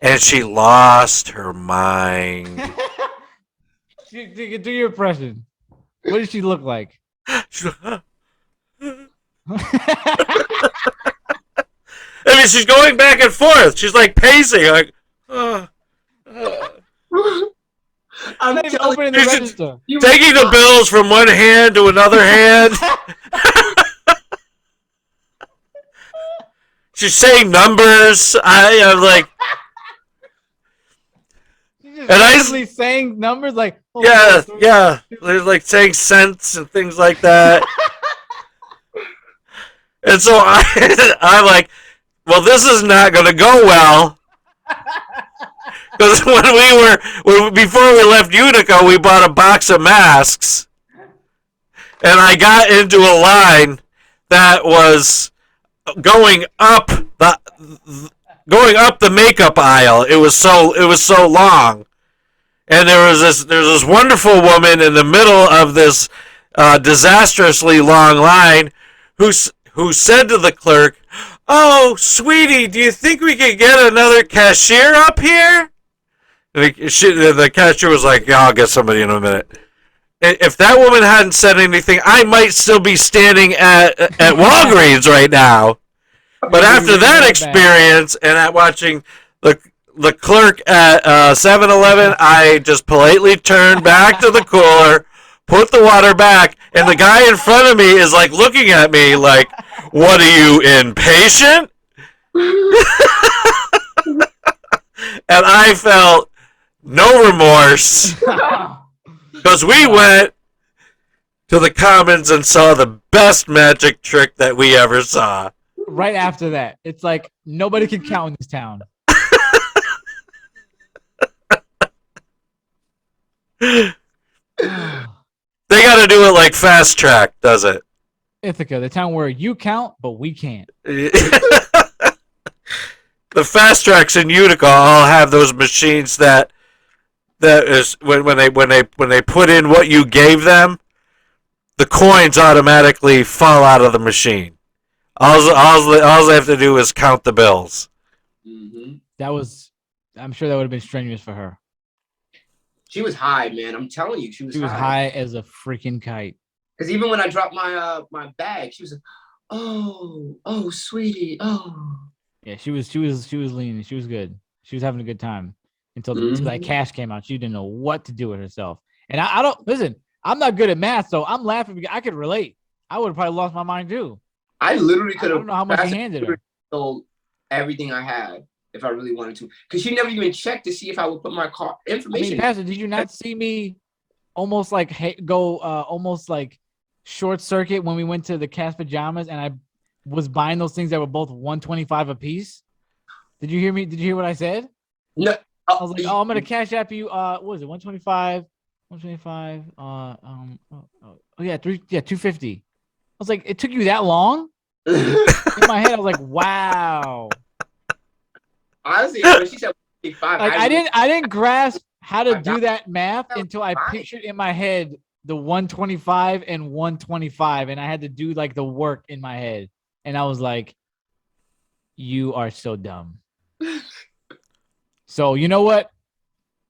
And she lost her mind. Do your impression. What does she look like? I mean, she's going back and forth. She's like pacing, like, I'm not even opening the register. Taking the bills from one hand to another hand. She's saying numbers. I'm like, She's just saying numbers like, yeah. They're like saying cents and things like that. And so I'm like, well, this is not going to go well. Because before we left Utica, we bought a box of masks. And I got into a line that was going up the makeup aisle. It was so long. And there's this wonderful woman in the middle of this disastrously long line who said to the clerk, "Oh, sweetie, do you think we could get another cashier up here?" And the cashier was like, "Yeah, I'll get somebody in a minute." If that woman hadn't said anything, I might still be standing at Walgreens right now. But after that experience and at watching the clerk at 7-Eleven, I just politely turned back to the cooler, put the water back, and the guy in front of me is like looking at me like, "What are you, impatient?" And I felt no remorse because we went to the Commons and saw the best magic trick that we ever saw. Right after that, it's like nobody can count in this town. They got to do it like Fast Track does it. Ithaca, the town where you count, but we can't. The Fast Tracks in Utica all have those machines that is when they put in what you gave them, the coins automatically fall out of the machine. All they have to do is count the bills. Mm-hmm. I'm sure that would have been strenuous for her. She was high, man. I'm telling you, she was high as a freaking kite. Because even when I dropped my bag, she was like, "Oh, sweetie, oh." Yeah, she was leaning. She was good. She was having a good time until that cash came out. She didn't know what to do with herself. And I don't listen. I'm not good at math, so I'm laughing because I could relate. I would have probably lost my mind too. I literally could have. I don't know how much he handed her. Sold everything I had if I really wanted to, because she never even checked to see if I would put my car information. I mean, Pastor, did you not see me almost like almost like short circuit when we went to the Cas Pajamas and I was buying those things that were both $125 a piece? Did you hear me? Did you hear what I said? No. I was like, I'm gonna cash app you. What was it? 125. 125. Yeah, 250. I was like, it took you that long? In my head, I was like, wow. Honestly, when she said 125, like I didn't grasp how to do that math until I pictured in my head the 125 and 125, and I had to do like the work in my head, and I was like, you are so dumb. So you know what?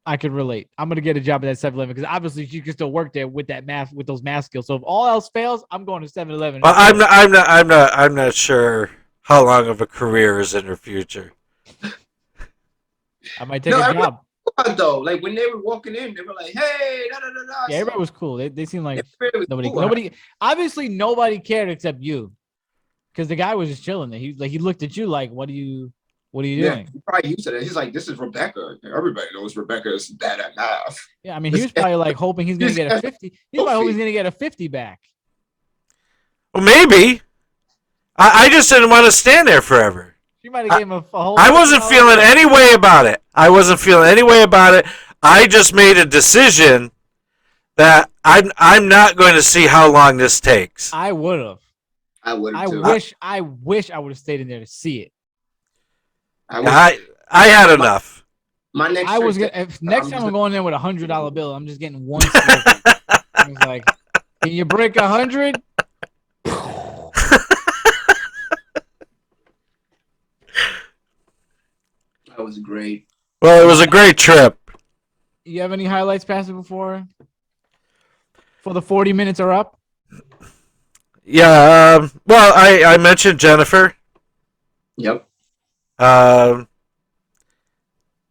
I could relate. I'm gonna get a job at that 7-Eleven because obviously she can still work there with that math, with those math skills. So if all else fails, I'm going to 7-Eleven. Well, I'm not sure how long of a career is in her future. I might take a job. Though, like when they were walking in, they were like, "Hey, da da da da." Yeah, everybody was cool. They seemed like nobody. Obviously, nobody cared except you, because the guy was just chilling there. He looked at you like, "What are you doing?" He probably used to that. He's like, "This is Rebecca. Everybody knows Rebecca is bad at math." Yeah, I mean, he was probably like hoping he's gonna get a 50. He's probably hoping he's gonna get a 50 back. Well, maybe. I just didn't want to stand there forever. She might have given him a whole. I wasn't feeling any way about it. I just made a decision that I'm not going to see how long this takes. I would have. I would have. I wish I would have stayed in there to see it. I had enough. My next. Next time I'm going in with $100 bill, I'm just getting one. I was like, can you break 100? That was great. Well, it was a great trip. You have any highlights, Pastor, before the 40 minutes are up? Yeah. Well, I mentioned Jennifer. Yep. I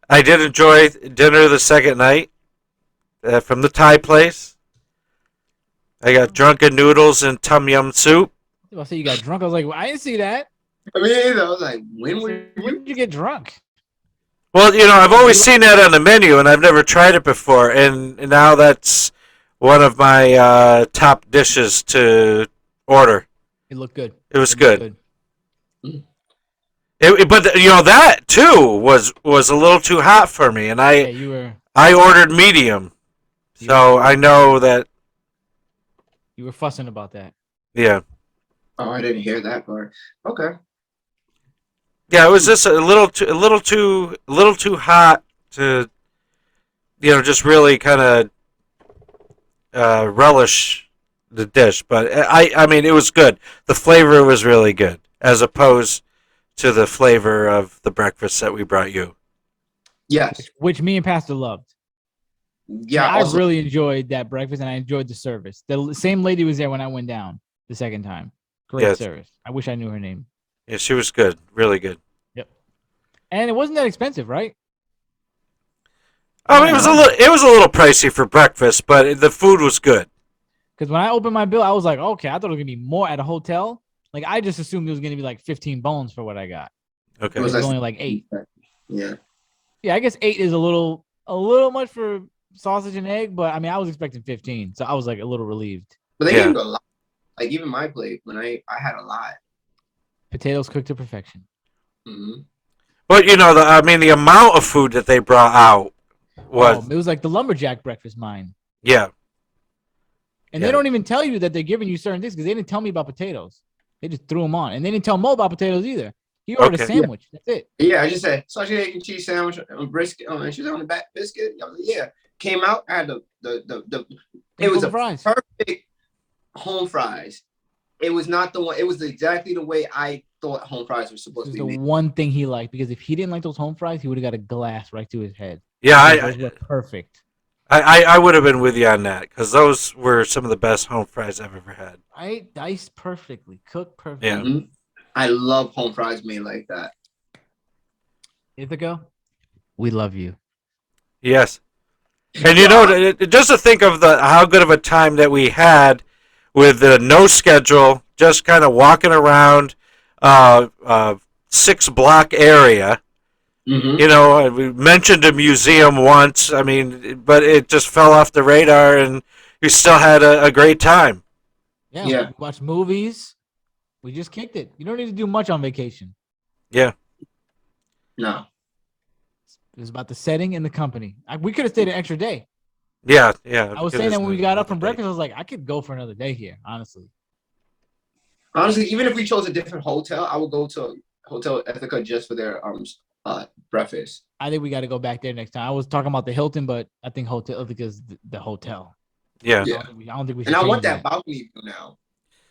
did enjoy dinner the second night from the Thai place. I got drunken noodles and tom yum soup. I say you got drunk. I was like, well, I didn't see that. I mean, I was like, when did you get drunk? Well, I've always seen that on the menu, and I've never tried it before, and now that's one of my top dishes to order. It looked good. It was good. But that too was a little too hot for me, and I ordered medium, so I know that you were fussing about that. Yeah. Oh, I didn't hear that part. Okay. Yeah, it was just a little too hot to, just really kind of relish the dish. But I mean, it was good. The flavor was really good, as opposed to the flavor of the breakfast that we brought you. Yes. Which me and Pastor loved. Yeah. I really enjoyed that breakfast, and I enjoyed the service. The same lady was there when I went down the second time. Great service. I wish I knew her name. Yeah, she was good. Really good. Yep. And it wasn't that expensive, right? I mean, it was a little pricey for breakfast, but the food was good. Because when I opened my bill, I was like, okay, I thought it was gonna be more at a hotel. Like I just assumed it was gonna be like 15 bones for what I got. Okay. It was only like 8. Yeah. Yeah, I guess 8 is a little much for sausage and egg, but I mean, I was expecting 15, so I was like a little relieved. But they gave a lot. Like even my plate, when I had a lot. Potatoes cooked to perfection. Mm-hmm. But the amount of food that they brought out was. It was like the lumberjack breakfast mine. Yeah. And they don't even tell you that they're giving you certain things because they didn't tell me about potatoes. They just threw them on. And they didn't tell Mo about potatoes either. He ordered a sandwich. That's it. Yeah, I just said sausage, egg, and cheese sandwich, brisket, and she's on the back biscuit. I was like, yeah. Came out, I had the it was a fries. perfect home fries. It was not the one, it was exactly the way I thought home fries were supposed to be The made. one thing he liked, because if he didn't like those home fries, he would have got a glass right to his head. Yeah, Those were perfect. I would have been with you on that because those were some of the best home fries I've ever had. Right? Diced perfectly, cooked perfectly. Yeah. Mm-hmm. I love home fries made like that. Ithaca, we love you. Yes. And you know, just to think of how good of a time that we had with no schedule, just kind of walking around 6-block area. Mm-hmm. You know, we mentioned a museum once. I mean, but it just fell off the radar, and we still had a great time. Yeah. We watched movies. We just kicked it. You don't need to do much on vacation. Yeah. No. It was about the setting and the company. We could have stayed an extra day. Yeah. I was saying that when we got up from breakfast, I was like, I could go for another day here, honestly. Honestly, even if we chose a different hotel, I would go to Hotel Ithaca just for their breakfast. I think we got to go back there next time. I was talking about the Hilton, but I think Hotel Ithaca is the hotel. Yeah. Yeah. I don't think we should. And I want change that balcony view now.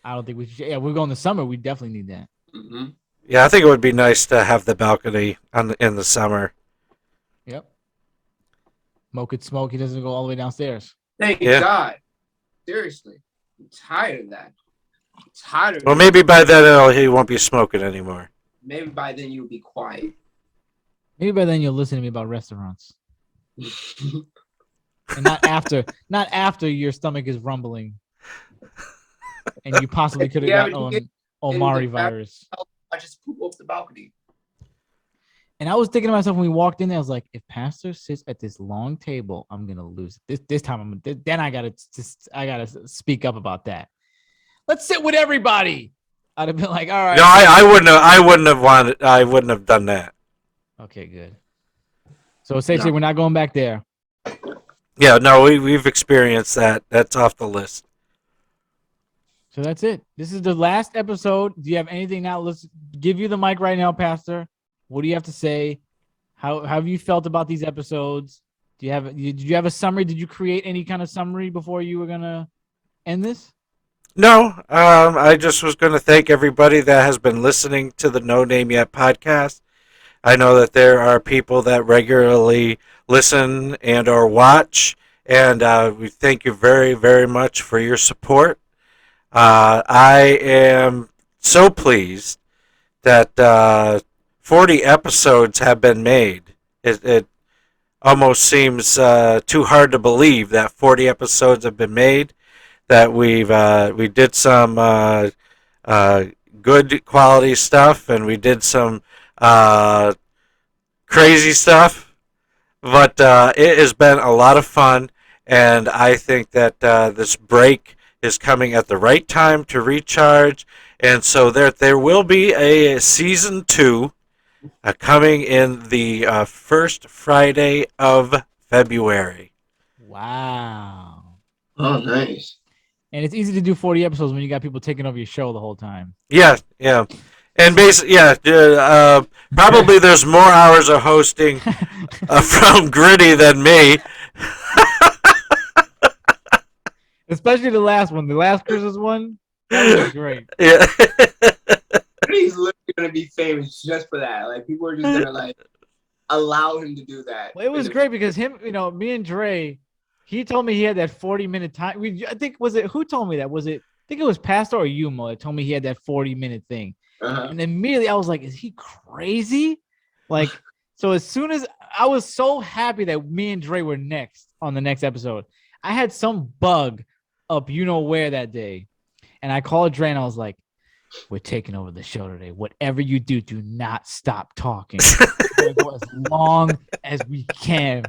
I don't think we should. Yeah, we're going this summer. We definitely need that. Mm-hmm. Yeah, I think it would be nice to have the balcony in the summer. Yep. Mo could smoke. He doesn't go all the way downstairs. Thank God. Seriously. I'm tired of that. Well, maybe by then he won't be smoking anymore. Maybe by then you'll be quiet. Maybe by then you'll listen to me about restaurants. And not after your stomach is rumbling. And you possibly could have gotten Omari virus. I just poop off the balcony. And I was thinking to myself when we walked in there, I was like, if Pastor sits at this long table, I'm gonna lose it. This time then I gotta speak up about that. Let's sit with everybody. I'd have been like, all right. No, I wouldn't have done that. Okay, good. So essentially we're not going back there. Yeah, no, we've experienced that. That's off the list. So that's it. This is the last episode. Do you have anything now? Let's give you the mic right now, Pastor. What do you have to say? How have you felt about these episodes? Did you have a summary? Did you create any kind of summary before you were gonna end this? No, I just was going to thank everybody that has been listening to the No Name Yet podcast. I know that there are people that regularly listen and or watch, and we thank you very, very much for your support. I am so pleased that 40 episodes have been made. It almost seems too hard to believe that 40 episodes have been made. That we did some good quality stuff, and we did some crazy stuff, but it has been a lot of fun, and I think that this break is coming at the right time to recharge, and so there will be a season 2 coming in the first Friday of February. Wow. Oh, nice. And it's easy to do 40 episodes when you got people taking over your show the whole time. Yeah. And basically, probably there's more hours of hosting from Gritty than me. Especially the last one, the last Christmas one. That was great. Yeah. He's literally gonna be famous just for that. Like people are just gonna allow him to do that. Well, it was great because me and Dre, he told me he had that 40-minute time. I think who told me that? I think it was Pastor or you, Mo, that told me he had that 40-minute thing. Uh-huh. And immediately I was like, is he crazy? So as soon as I was so happy that me and Dre were next on the next episode, I had some bug up where that day. And I called Dre and I was like, we're taking over the show today. Whatever you do not stop talking. We're gonna go as long as we can.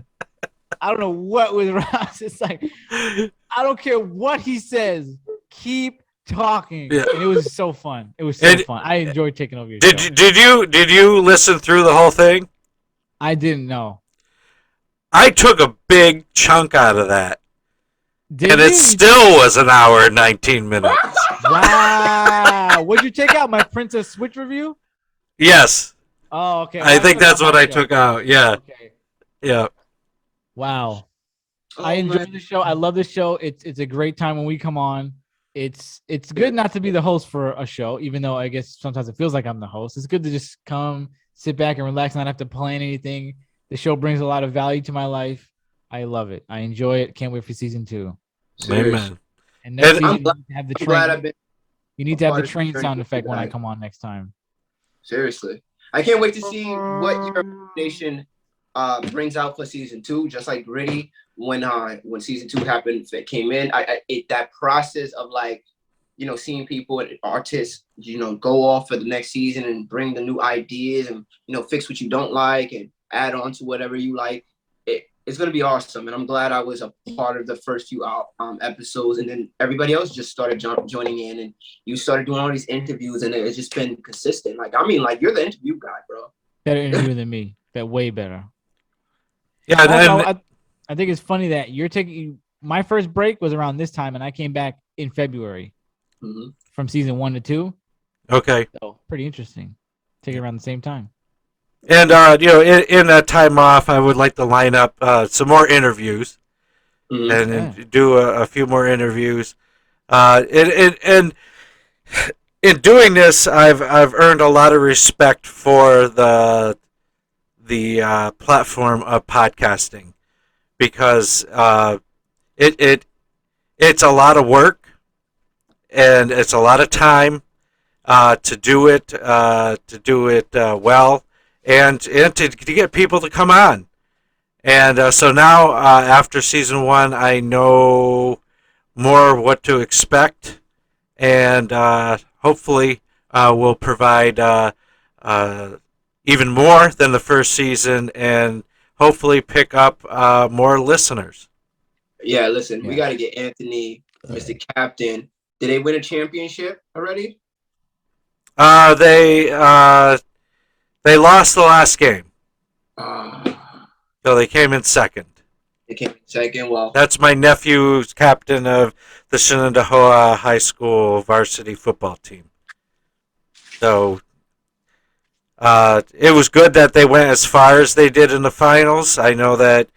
I don't know what was wrong. It's like, I don't care what he says. Keep talking. Yeah. And it was so fun. It was so fun. I enjoyed taking over your show. Did you listen through the whole thing? I didn't know. I took a big chunk out of that. Did And you? it still was an hour and 19 minutes. Wow. What'd you take out? My Princess Switch review? Yes. Oh, okay. I think took out that's what my I show. took out. Yeah. Okay. Yeah. Wow. Oh, I enjoy man. the show. I love the show. It's a great time when we come on. It's good not to be the host for a show, even though I guess sometimes it feels like I'm the host. It's good to just come, sit back and relax, not have to plan anything. The show brings a lot of value to my life. I love it. I enjoy it. Can't wait for season 2. Serious. Amen. And next And- season you need to have the I'm glad I've train. been You need a to have the part of train the sound journey effect when I with come on next time. Seriously. I can't wait to see what your recommendation brings out for season 2. Just like Gritty, when season 2 happened, it came in. That process of like, seeing people and artists, go off for the next season and bring the new ideas and fix what you don't like and add on to whatever you like. It's gonna be awesome, and I'm glad I was a part of the first few episodes, and then everybody else just started joining in, and you started doing all these interviews, and it's just been consistent. Like you're the interview guy, bro. Better interview than me. That way better. Yeah. Also, And, I think it's funny that you're taking my first break was around this time, and I came back in February from season 1 to 2. okay. So pretty interesting. Take it around the same time. And, in that time off, I would like to line up some more interviews and do a few more interviews. And in doing this, I've earned a lot of respect for the platform of podcasting because it's a lot of work and it's a lot of time to do it well and to get people to come on. And so now after season 1, I know more what to expect, and hopefully we'll provide even more than the first season, and hopefully pick up more listeners. Yeah, listen, we got to get Anthony, Mr. Captain. Did they win a championship already? They lost the last game, so they came in second. They came in second. Well, That's my nephew's captain of the Shenandoah High School varsity football team. So it was good that they went as far as they did in the finals. I know that,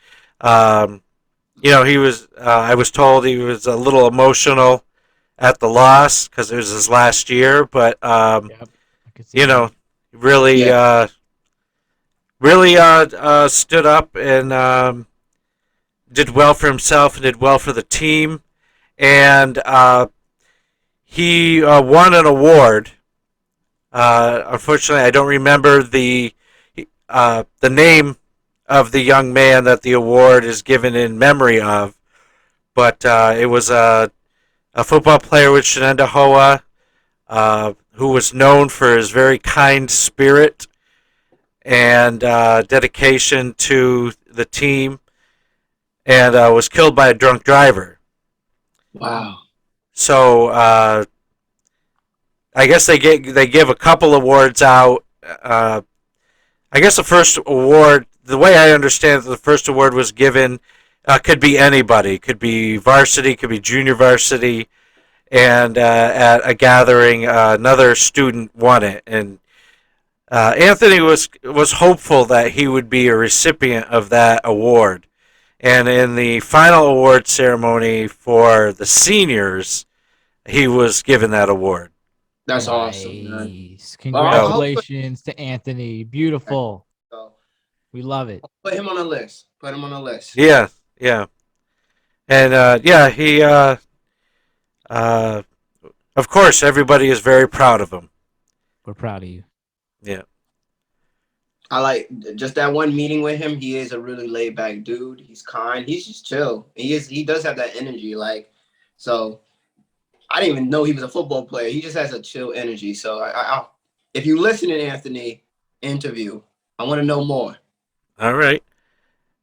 he was. I was told he was a little emotional at the loss because it was his last year, but really, stood up and did well for himself and did well for the team, and he won an award. Unfortunately, I don't remember the name of the young man that the award is given in memory of, but it was a football player with Shenandoah who was known for his very kind spirit and dedication to the team, and was killed by a drunk driver. wow. So I guess they give a couple awards out. I guess the first award, the way I understand it, the first award was given could be anybody, could be varsity, could be junior varsity, and at a gathering, another student won it, and Anthony was hopeful that he would be a recipient of that award. And in the final award ceremony for the seniors, he was given that award. That's awesome, man. Congratulations to Anthony. Beautiful. We love it. Put him on a list. Put him on a list. Yeah, yeah. And he of course everybody is very proud of him. We're proud of you. Yeah. I like just that one meeting with him. He is a really laid back dude. He's kind. He's just chill. He does have that energy. So I didn't even know he was a football player. He just has a chill energy. So I if you listen to Anthony interview, I want to know more. All right.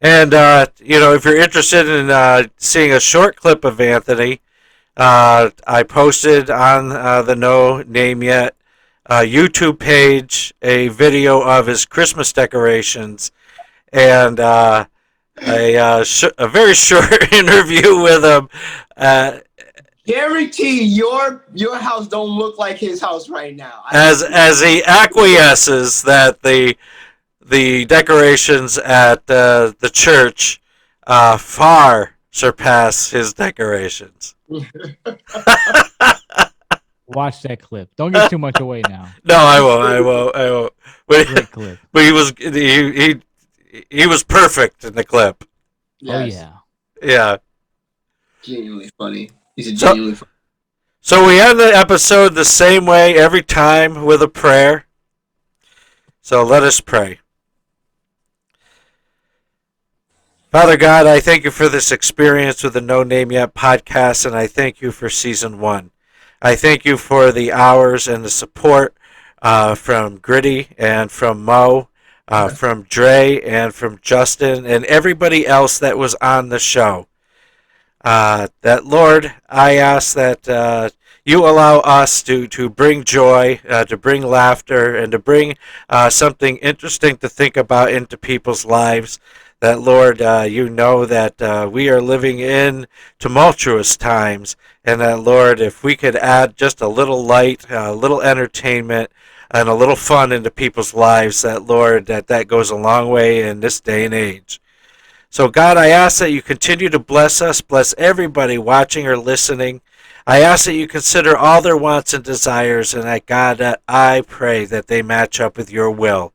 And if you're interested in seeing a short clip of Anthony, I posted on the No Name Yet YouTube page a video of his Christmas decorations, and a very short interview with him. Guarantee your house don't look like his house right now. As he acquiesces that the decorations at the church far surpass his decorations. Watch that clip. Don't give too much away now. No, I won't. Great clip. But he was perfect in the clip. Yes. Oh yeah. Yeah. Genuinely funny. He's a genuinely funny. So we end the episode the same way every time with a prayer. So let us pray. Father God, I thank you for this experience with the No Name Yet podcast, and I thank you for season 1. I thank you for the hours and the support from Gritty and from Mo, from Dre and from Justin and everybody else that was on the show. That Lord, I ask that you allow us to bring joy, to bring laughter, and to bring something interesting to think about into people's lives. That Lord, you know that we are living in tumultuous times, and that Lord, if we could add just a little light, a little entertainment, and a little fun into people's lives, that Lord, that goes a long way in this day and age. So God, I ask that you continue to bless us, bless everybody watching or listening. I ask that you consider all their wants and desires, and that God, that I pray that they match up with your will.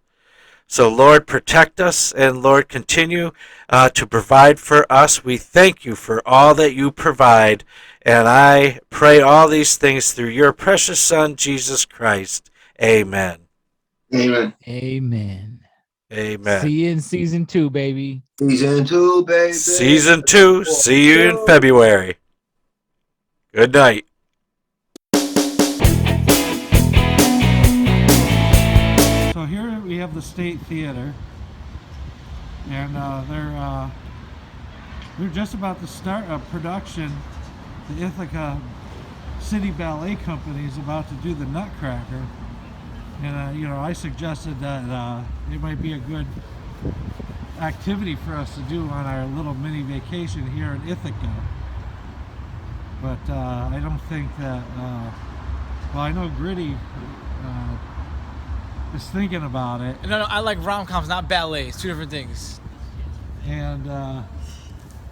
So Lord, protect us, and Lord, continue to provide for us. We thank you for all that you provide, and I pray all these things through your precious Son, Jesus Christ. Amen. Amen. Amen. Amen. See you in season 2, baby. Season 2, baby. Season 2. See you in February. Good night. So here we have the State Theater, and they're just about to start a production. The Ithaca City Ballet Company is about to do the Nutcracker, and I suggested that it might be a good activity for us to do on our little mini vacation here in Ithaca. But I don't think that. Well, I know Gritty is thinking about it. No, I like rom-coms, not ballet. It's 2 different things. And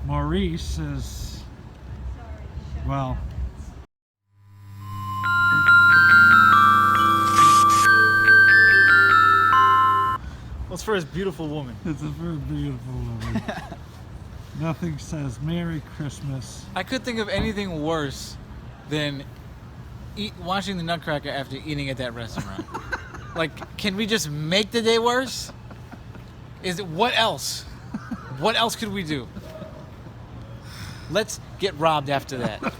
Maurice is, well, What's for his beautiful woman? it's a very beautiful woman. Nothing says Merry Christmas. I could think of anything worse than watching the Nutcracker after eating at that restaurant. Like, can we just make the day worse? What else? What else could we do? Let's get robbed after that.